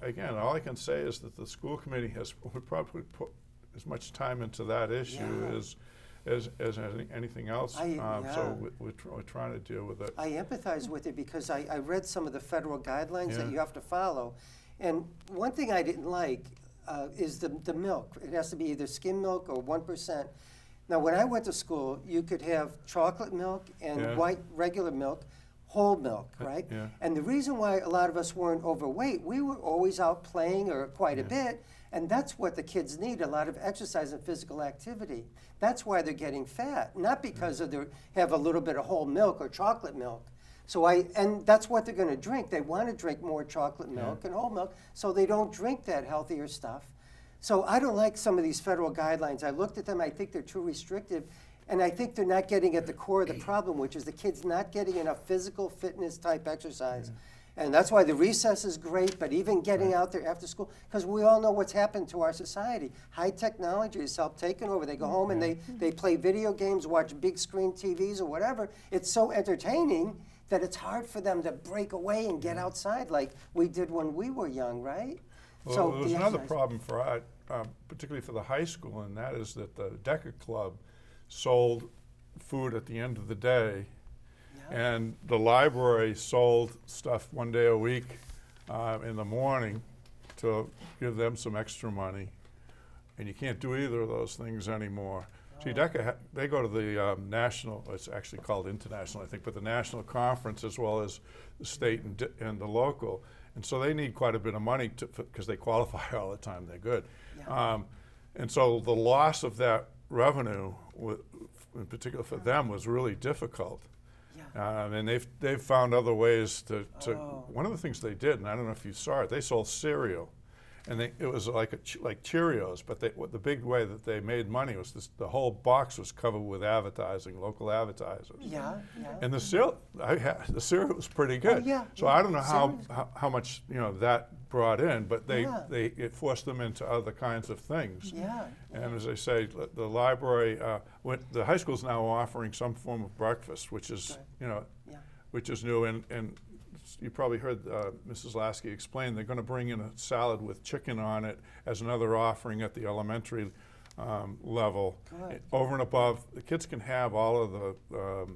again, all I can say is that the school committee would probably put as much time into that issue Yeah. as anything else. So yeah. we're trying to deal with it. I empathize with it because I read some of the federal guidelines that Yeah. you have to follow. And one thing I didn't like is the milk. It has to be either skim milk or 1%. Now, when I went to school, you could have chocolate milk and Yeah. white regular milk, whole milk, right? Yeah. And the reason why a lot of us weren't overweight, we were always out playing or quite a bit, and that's what the kids need, a lot of exercise and physical activity. That's why they're getting fat, not because of they have a little bit of whole milk or chocolate milk. And that's what they're going to drink. They want to drink more chocolate milk and whole milk, so they don't drink that healthier stuff. So I don't like some of these federal guidelines. I looked at them, I think they're too restrictive, and I think they're not getting at the core of the problem, which is the kids not getting enough physical fitness type exercise. And that's why the recess is great, but even getting out there after school, because we all know what's happened to our society. High technology has helped taking over. They go home and they play video games, watch big screen TVs or whatever. It's so entertaining that it's hard for them to break away and get outside like we did when we were young, right? Well, there's the another exercise- problem for particularly for the high school, and that is that the DECA Club sold food at the end of the day, and the library sold stuff one day a week in the morning to give them some extra money. And you can't do either of those things anymore. See, DECA, they go to the national, it's actually called international, I think, but the national conference as well as the state and the local. And so they need quite a bit of money because they qualify all the time, they're good. And so the loss of that revenue, in particular for them, was really difficult. And they've found other ways to one of the things they did, and I don't know if you saw it, they sold cereal. And it was like Cheerios, but the big way that they made money was the whole box was covered with advertising, local advertisers. Yeah. And the cereal was pretty good. yeah, So yeah, I don't know cereal's how much that brought in, but it forced them into other kinds of things. Yeah. And as I say, the library, the high school's now offering some form of breakfast, which is which is new. And you probably heard Mrs. Lasky explain they're going to bring in a salad with chicken on it as another offering at the elementary level. Good. Over and above, the kids can have all of the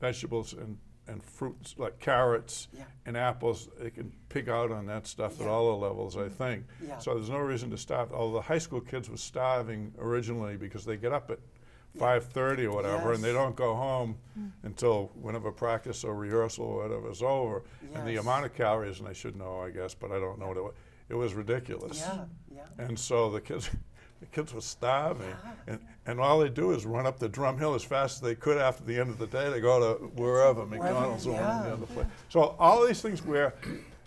vegetables and and fruits like carrots Yeah. and apples. They can pick out on that stuff at all the levels, I think. Yeah. So there's no reason to stop. Although the high school kids were starving originally because they get up at 5:30 or whatever, and they Yes. don't go home until whenever practice or rehearsal or whatever is over. And the Yes. amount of calories, and I should know, I guess, but I don't know what it was. It was ridiculous. Yeah, yeah. And so the kids were starving, and all they do is run up the drum hill as fast as they could. After the end of the day, they go to wherever, McDonald's or one of the other places. So all these things where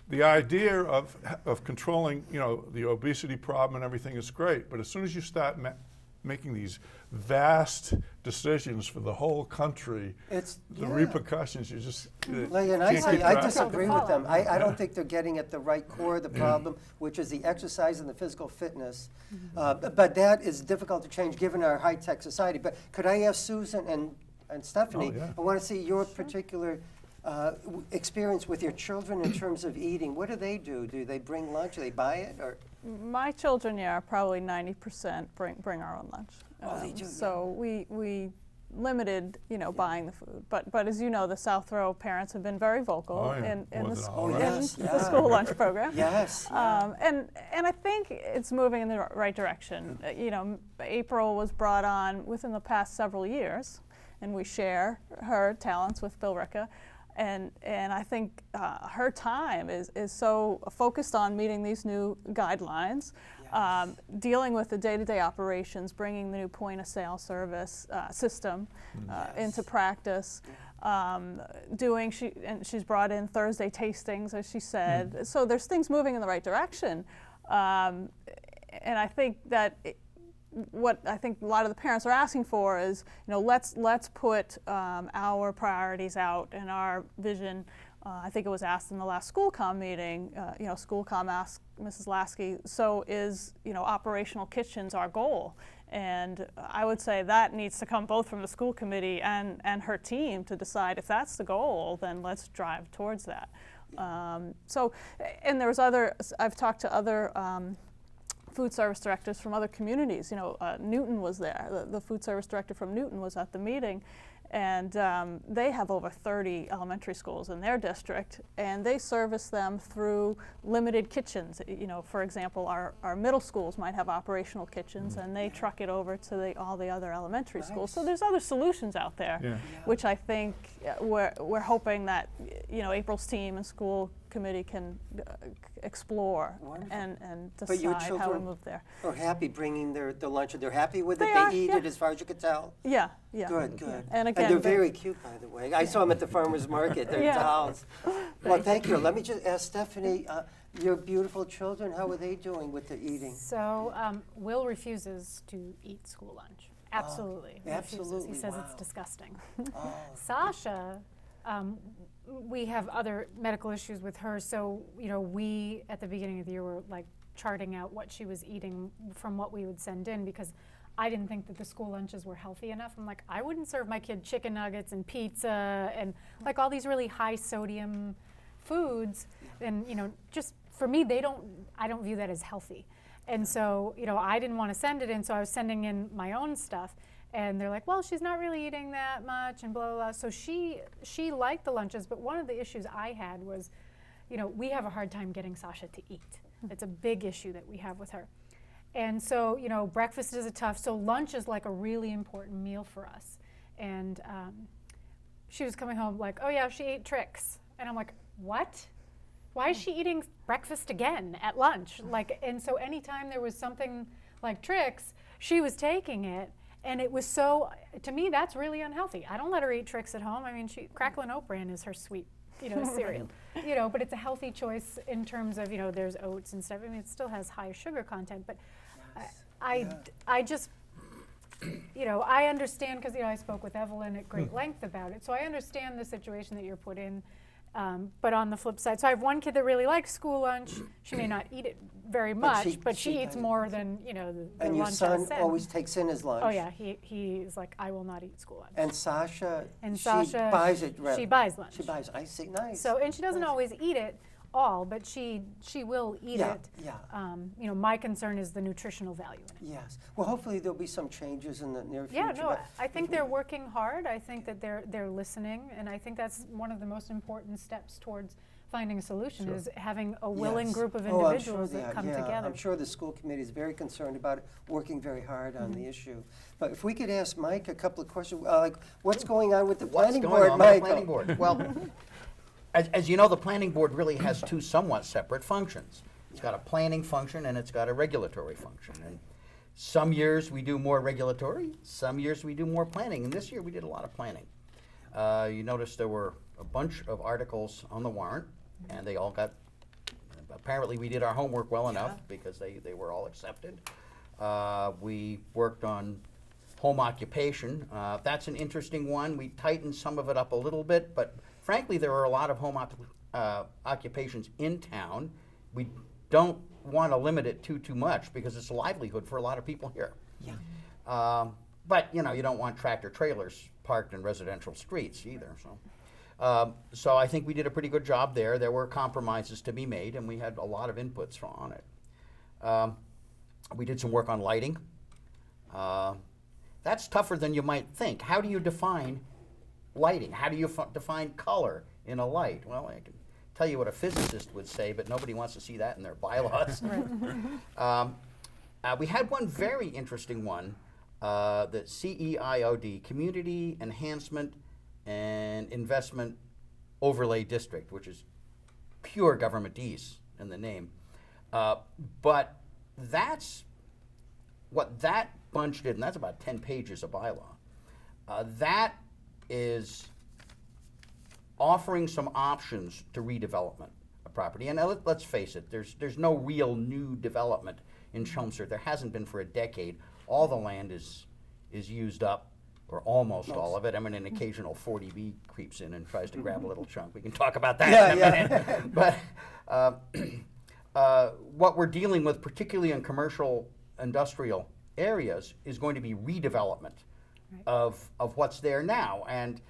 the idea of controlling, the obesity problem and everything is great, but as soon as you start making these vast decisions for the whole country, It's the yeah. repercussions, you just Like, and can't keep I track. disagree with them. I don't think they're getting at the right core of the problem, which is the exercise and the physical fitness. But that is difficult to change given our high-tech society. But could I ask Susan and Stephanie, Oh, yeah. I want to see your particular experience with your children in terms of eating. What do they do? Do they bring lunch? Do they buy it? Or My children, yeah, are probably 90% bring our own lunch. Oh, they do, So we limited, buying the food. But as you know, the South Row parents have been very vocal Oh, yeah. in More the than all in right. Yes, the yeah. school lunch program. yes. And I think it's moving in the right direction. April was brought on within the past several years, and we share her talents with Bill Ricca. And I think her time is so focused on meeting these new guidelines, dealing with the day-to-day operations, bringing the new point-of-sale service system into practice. She's brought in Thursday tastings, as she said. So there's things moving in the right direction. And I think that what I think a lot of the parents are asking for is, let's put our priorities out and our vision. I think it was asked in the last school comm meeting. School comm asked Mrs. Lasky, so is operational kitchens our goal? And I would say that needs to come both from the school committee and her team to decide if that's the goal. Then let's drive towards that. And there's I've talked to other food service directors from other communities. Newton was there. The food service director from Newton was at the meeting, and they have over 30 elementary schools in their district, and they service them through limited kitchens. For example, our middle schools might have operational kitchens, and they truck it over to all the other elementary schools. So there's other solutions out there, Yeah. which I think we're hoping that April's team and school committee can explore and But your decide how we children move there. are happy bringing their lunch. They're happy with it. They They are, eat yeah. it as far as you could tell. Yeah. Good, good. And again, they're very cute, by the way. I saw them at the farmer's market. They're Yeah. dolls. Well, thank you. Let me just ask Stephanie, your beautiful children, how are they doing with the eating? So Will refuses to eat school lunch. Absolutely. refuses. absolutely, He says wow. it's disgusting. Oh, Sasha, we have other medical issues with her, so we at the beginning of the year were like charting out what she was eating from what we would send in, because I didn't think that the school lunches were healthy enough. I'm like, I wouldn't serve my kid chicken nuggets and pizza and like all these really high sodium foods, and just for me, I don't view that as healthy. And so I didn't want to send it in, so I was sending in my own stuff. And they're like, well, she's not really eating that much, and blah, blah, blah. So she liked the lunches, but one of the issues I had was, we have a hard time getting Sasha to eat. It's a big issue that we have with her. And so, breakfast is so lunch is like a really important meal for us. And she was coming home like, oh yeah, she ate Trix. And I'm like, what? Why is she eating breakfast again at lunch? And so anytime there was something like Trix, she was taking it. And it was to me, that's really unhealthy. I don't let her eat Trix at home. I mean, Cracklin' Oat Bran is her sweet, cereal. But it's a healthy choice in terms of, there's oats and stuff. I mean, it still has high sugar content, but I just, I understand because, I spoke with Evelyn at great length about it. So I understand the situation that you're put in. But on the flip side, so I have one kid that really likes school lunch. She may not eat it very much, but she eats more than the and your lunch I son send. always takes in his lunch. Oh yeah, he's like, I will not eat school lunch. And Sasha, And she Sasha, buys it. she buys lunch. She buys. I see. Nice. So and she doesn't always eat it. all, but she will eat Yeah, it. yeah. You know, my concern is the nutritional value in it. Yes. Well, hopefully there'll be some changes in the near future. Yeah, no, but I think they're working hard. I think that they're listening, and I think that's one of the most important steps towards finding a solution is having a willing Yes. group of Oh, I'm individuals sure they that are. come Yeah, together. I'm sure the school committee is very concerned about it, working very hard on Mm-hmm. the issue. But if we could ask Mike a couple of questions, like what's going on with the What's planning going board, on with Mike? the planning board? Well, as you know, the planning board really has two somewhat separate functions. It's got a planning function and it's got a regulatory function. And some years we do more regulatory, some years we do more planning. And this year we did a lot of planning. You notice there were a bunch of articles on the warrant, and they all got, apparently we did our homework well enough because they were all accepted. We worked on home occupation. That's an interesting one. We tightened some of it up a little bit, but frankly, there are a lot of home occupations in town. We don't want to limit it too much because it's a livelihood for a lot of people here. Yeah. But you know, you don't want tractor trailers parked in residential streets either. So I think we did a pretty good job there. There were compromises to be made, and we had a lot of inputs on it. We did some work on lighting. That's tougher than you might think. How do you define lighting? How do you define color in a light? Well, I can tell you what a physicist would say, but nobody wants to see that in their bylaws. We had one very interesting one, the CEIOD, Community Enhancement and Investment Overlay District, which is pure governmentese in the name. But that's what that bunch did, and that's about 10 pages of bylaw. That is offering some options to redevelopment of property. And let's face it, there's no real new development in Chelmsford. There hasn't been for a decade. All the land is used up, or almost all of it. I mean, an occasional 40B creeps in and tries to grab a little chunk. We can talk about that in a minute. But what we're dealing with, particularly in commercial industrial areas, is going to be redevelopment of what's there now. And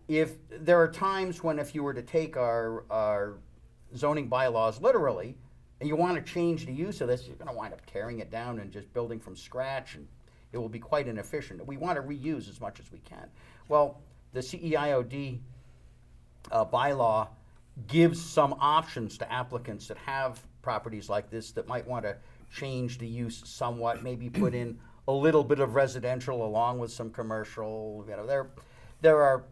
if there are times when, if you were to take our zoning bylaws literally, and you want to change the use of this, you're going to wind up tearing it down and just building from scratch, and it will be quite inefficient. We want to reuse as much as we can. Well, the CEIOD bylaw gives some options to applicants that have properties like this that might want to change the use somewhat, maybe put in a little bit of residential along with some commercial. You know, there are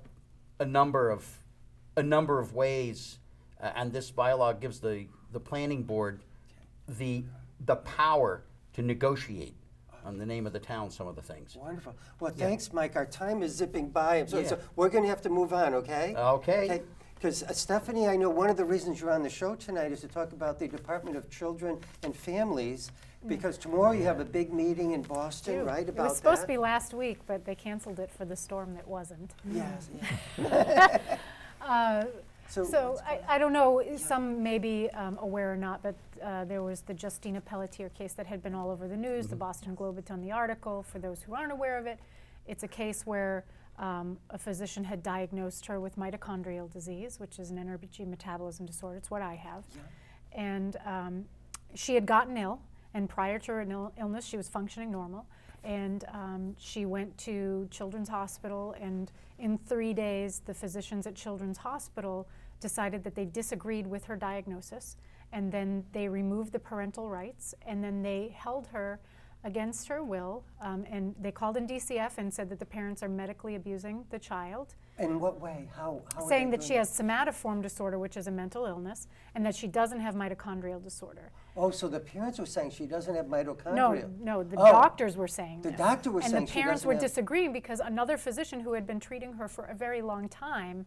a number of ways, and this bylaw gives the planning board the power to negotiate on the name of the town some of the things. Wonderful. Well, thanks, Mike. Our time is zipping by. So Yeah. we're going to have to move on, okay? Okay. Because Stephanie, I know one of the reasons you're on the show tonight is to talk about the Department of Children and Families, because tomorrow you have a big meeting in Boston, right, about that? It was supposed to be last week, but they canceled it for the storm that wasn't. Yes. So I don't know, some may be aware or not, but there was the Justina Pelletier case that had been all over the news. The Boston Globe had done the article. For those who aren't aware of it, it's a case where a physician had diagnosed her with mitochondrial disease, which is an energy metabolism disorder. It's what I have. Yeah. And she had gotten ill, and prior to her illness, she was functioning normal. And she went to Children's Hospital, and in 3 days, the physicians at Children's Hospital decided that they disagreed with her diagnosis, and then they removed the parental rights, and then they held her against her will, and they called in DCF and said that the parents are medically abusing the child. In what way? How are Saying they that doing she has somatoform disorder, which is a mental illness, and that she doesn't have mitochondrial disorder. Oh, so the parents were saying she doesn't have mitochondria. No, the Oh. doctors were saying The this. doctor was and saying the she parents doesn't were have- disagreeing because another physician who had been treating her for a very long time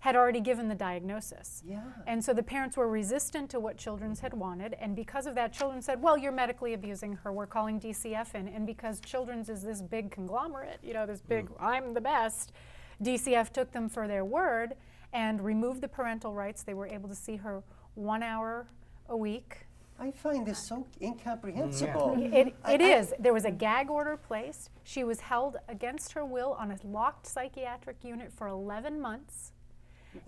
had already given the diagnosis. Yeah. And so the parents were resistant to what Children's had wanted, and because of that, Children's said, well, you're medically abusing her, we're calling DCF in, and because Children's is this big conglomerate, you know, this big, I'm the best, DCF took them for their word and removed the parental rights. They were able to see her 1 hour a week. I find this so incomprehensible. It is. There was a gag order placed. She was held against her will on a locked psychiatric unit for 11 months.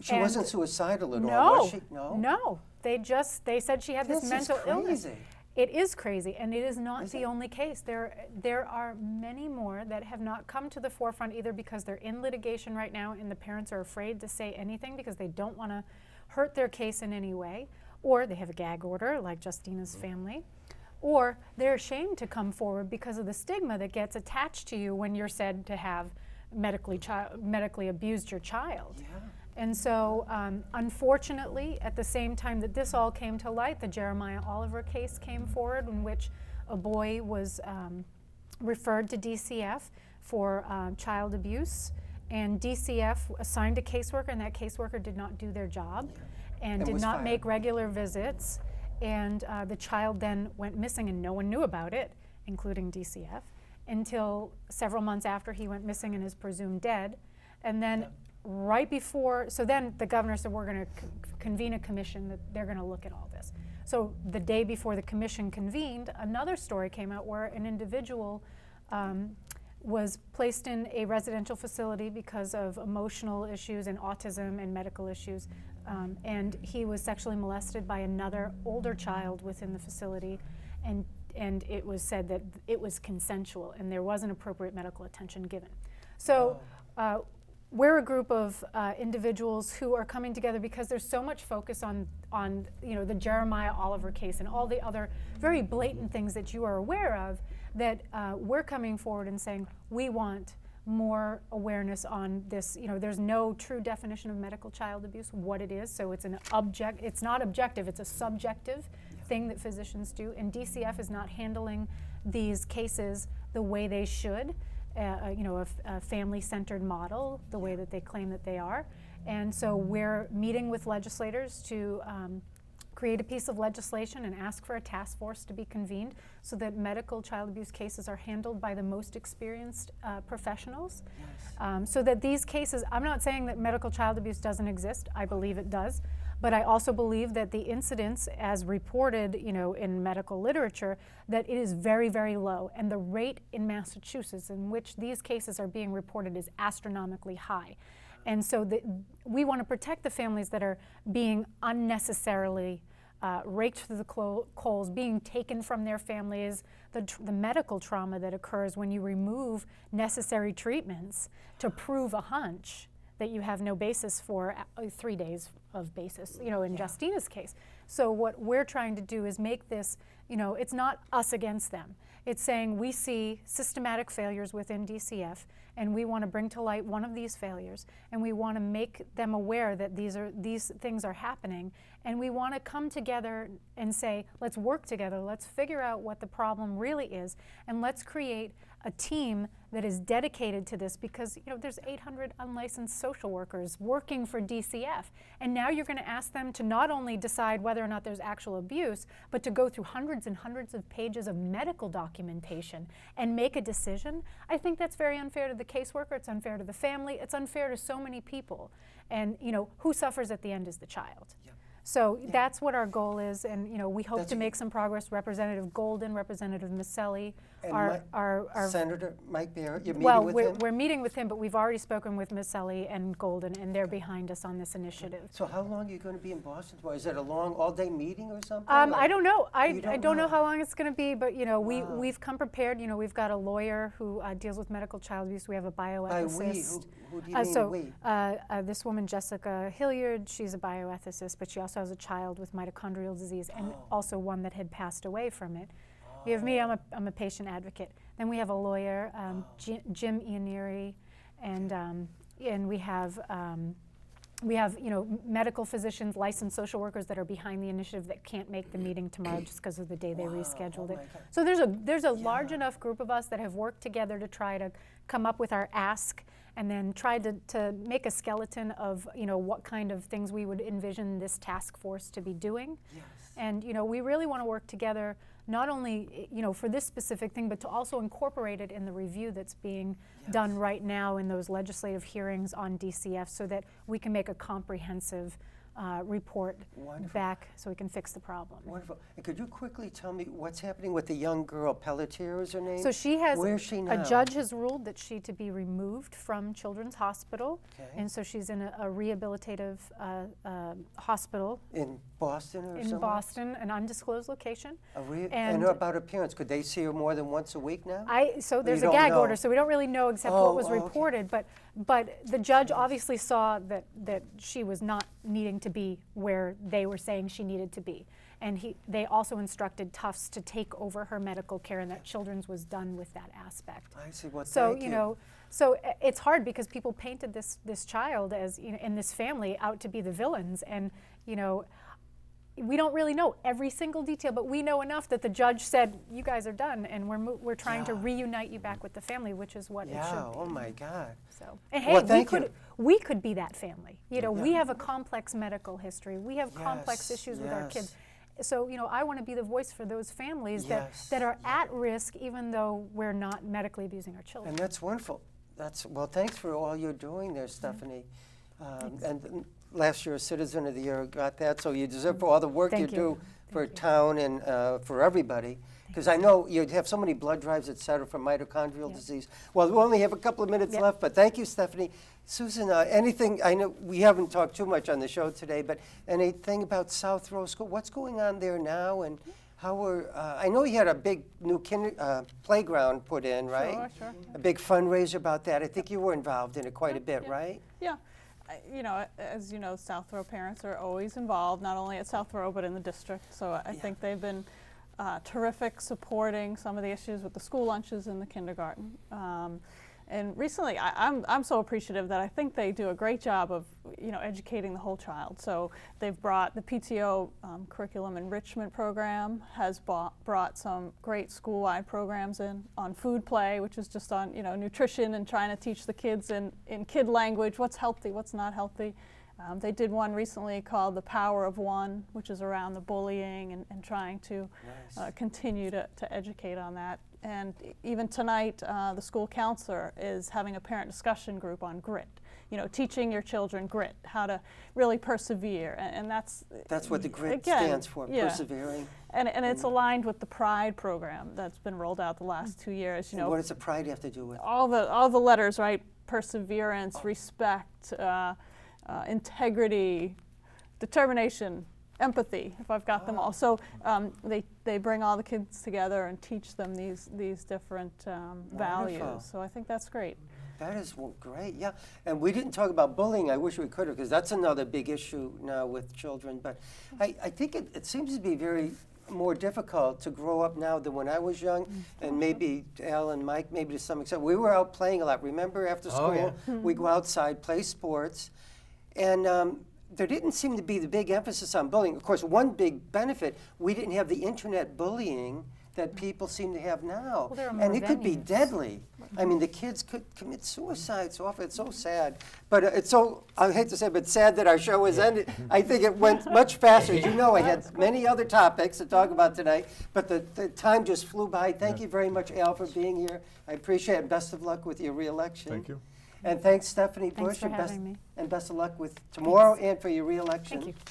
She And wasn't suicidal at all, no, was she? No? no. They said she had this This is mental illness. crazy. It is crazy, and it is not Is the it? only case. There are many more that have not come to the forefront either because they're in litigation right now and the parents are afraid to say anything because they don't want to hurt their case in any way, or they have a gag order like Justina's family, or they're ashamed to come forward because of the stigma that gets attached to you when you're said to have medically abused your child. Yeah. And so, unfortunately, at the same time that this all came to light, the Jeremiah Oliver case came forward in which a boy was referred to DCF for child abuse, and DCF assigned a caseworker, and that caseworker did not do their job and And did was not fired. make regular visits, and the child then went missing and no one knew about it, including DCF, until several months after he went missing and is presumed dead. And then right before, so then the governor said, we're going to convene a commission that they're going to look at all this. So the day before the commission convened, another story came out where an individual was placed in a residential facility because of emotional issues and autism and medical issues. And he was sexually molested by another older child within the facility. And it was said that it was consensual and there wasn't appropriate medical attention given. So we're a group of individuals who are coming together because there's so much focus on the Jeremiah Oliver case and all the other very blatant things that you are aware of, that we're coming forward and saying we want more awareness on this. There's no true definition of medical child abuse, what it is, so it's it's not objective, it's a subjective thing that physicians do, and DCF is not handling these cases the way they should. A family-centered model, the way that they claim that they are. And so we're meeting with legislators to create a piece of legislation and ask for a task force to be convened so that medical child abuse cases are handled by the most experienced professionals. Yes. So that these cases, I'm not saying that medical child abuse doesn't exist, I believe it does, but I also believe that the incidence as reported in medical literature, that it is very, very low, and the rate in Massachusetts in which these cases are being reported is astronomically high. And so we want to protect the families that are being unnecessarily raked through the coals, being taken from their families, the medical trauma that occurs when you remove necessary treatments to prove a hunch that you have no basis for 3 days of basis, in Justina's case. So what we're trying to do is make this, it's not us against them. It's saying we see systematic failures within DCF, and we want to bring to light one of these failures, and we want to make them aware that these things are happening, and we want to come together and say, let's work together, let's figure out what the problem really is, and let's create a team that is dedicated to this, because there's 800 unlicensed social workers working for DCF, and now you're going to ask them to not only decide whether or not there's actual abuse, but to go through hundreds and hundreds of pages of medical documentation and make a decision. I think that's very unfair to the caseworker, it's unfair to the family, it's unfair to so many people, and who suffers at the end is the child. Yep. So that's what our goal is, and we hope That's to make some progress. Representative Golden, Representative Maselli, And our Senator Mike Barrett, you're meeting well, with we're, him? we're meeting with him, but we've already spoken with Maselli and Golden, and they're behind us on this initiative. So how long are you going to be in Boston for? Is it a long all-day meeting or something? I don't know. I You don't don't know know. how long it's going to be, but Wow. we've come prepared. We've got a lawyer who deals with medical child abuse. We have a By we, bioethicist. who do you mean we? This woman, Jessica Hilliard, she's a bioethicist, but she also has a child with mitochondrial disease, and also one that had passed away from it. You have me, I'm a patient advocate. Then we have a lawyer, Jim Ianieri, and we have medical physicians, licensed social workers that are behind the initiative that can't make the meeting tomorrow just because of the day they rescheduled Oh it. my God. So there's a large enough group of us that have worked together to try to come up with our ask, and then tried to make a skeleton of what kind of things we would envision this task force to be doing. Yes. And we really want to work together, not only for this specific thing, but to also incorporate it in the review that's being done Yes. right now in those legislative hearings on DCF, so that we can make a comprehensive report Wonderful. back so we can fix the problem. Wonderful. And could you quickly tell me what's happening with the young girl? Pelletier is her name? So she has, Where is she now? a judge has ruled that she to be removed from Children's Hospital. Okay. And so she's in a rehabilitative hospital In Boston or in somewhere? Boston, an undisclosed location. And And- about her parents, could they see her more than once a week now? So there's a don't gag know. order, so we don't really know exactly Oh, what was okay. reported, but the judge obviously saw that she was not needing to be where they were saying she needed to be. And they also instructed Tufts to take over her medical care, and that Children's was done with that aspect. I see. Well, So, thank you know, it's hard because people painted this child as, you know, in this family out to be the villains, and, you know, we don't really know every single detail, but we know enough that the judge said, you guys are done, and we're trying to Yeah. reunite you back with the family, which is what it Yeah, should be. oh my God. So, and Well, hey, thank you. we could be that family. You know, we Yeah. have a complex medical history. We have complex Yes, issues with our yes. kids. So, you know, I want to be the voice for those families Yes. that are at risk, even though we're not medically abusing our children. And that's wonderful. Well, thanks for all you're doing there, Stephanie. And last year, Citizen of the Year got that, so you deserve for all the work you Thank you. do for town and for everybody. Because I know you have so many blood drives, et cetera, for mitochondrial Yeah. disease. Well, we only have a couple of minutes Yeah. left, but thank you, Stephanie. Susan, anything, I know we haven't talked too much on the show today, but anything about South Row School? What's going on there now, and how I know you had a big new playground put in, right? Sure. A big fundraiser about that. I think you were involved in it quite a bit, Yeah. right? Yeah. You know, as you know, South Row parents are always involved, not only at South Row, but in the district. So I think they've been terrific supporting some of the issues with the school lunches in the kindergarten. And recently, I'm so appreciative that I think they do a great job of, you know, educating the whole child. So they've brought the PTO curriculum enrichment program has brought some great school-wide programs in on food play, which is just on, you know, nutrition and trying to teach the kids in kid language what's healthy, what's not healthy. They did one recently called The Power of One, which is around the bullying and trying to continue to educate on that. And even tonight, the school counselor is having a parent discussion group on grit. You know, teaching your children grit, how to really persevere, and that's What the GRIT again, stands for, yeah. persevering. And it's aligned with the Pride program that's been rolled out the last 2 years. You And know, what does the pride have to do with? all the letters, right? Perseverance, respect, integrity, determination, empathy, if I've got them all. So they bring all the kids together and teach them these different values. So I think that's great. That is great, yeah. And we didn't talk about bullying. I wish we could have, because that's another big issue now with children. But I think it seems to be very more difficult to grow up now than when I was young, and maybe Al and Mike, maybe to some extent. We were out playing a lot. Remember, after school, we go outside, play sports, and there didn't seem to be the big emphasis on bullying. Of course, one big benefit, we didn't have the internet bullying that people seem to have now. Well, there are more and it could be venues. deadly. I mean, the kids could commit suicide so often. It's so sad. But it's so, I hate to say it, but sad that our show has ended. I think it went much faster. As you know, I had many other topics to talk about today, but the time just flew by. Thank you very much, Al, for being here. I appreciate it. Best of luck with your reelection. Thank you. And thanks, Stephanie Thanks Bush. for and having me. And best of luck with tomorrow and for your reelection. Thank you.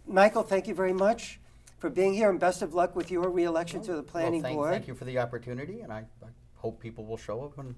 Michael, thank you very much for being here, and best of luck with your reelection to the planning board. Thank you for the opportunity, and I hope people will show up on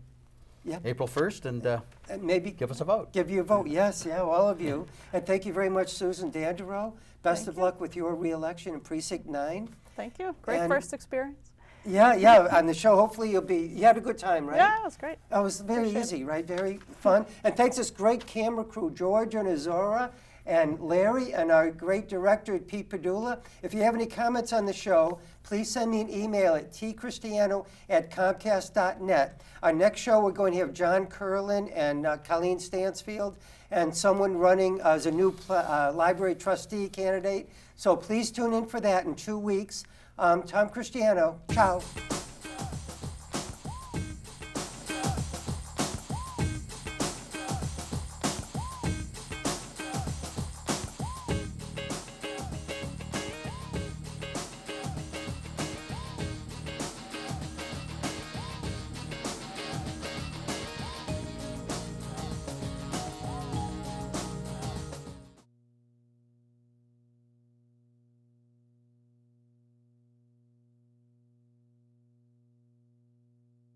Yep. April 1st and And maybe give us a vote. give you a vote. Yes, yeah, all of you. And thank you very much, Susan Dandaraw. Best Thank of you. luck with your reelection in Precinct 9. Thank you. Great And- first experience. Yeah, on the show, hopefully you had a good time, right? Yeah, it was great. It was very Appreciate easy, right? Very fun. And thanks to this great camera crew, George and Azora and Larry, and our great director, Pete Padula. If you have any comments on the show, please send me an email at tcristiano@comcast.net. Our next show, we're going to have John Curlin and Colleen Stansfield, and someone running as a new library trustee candidate. So please tune in for that in 2 weeks. Tom Christiano. Ciao.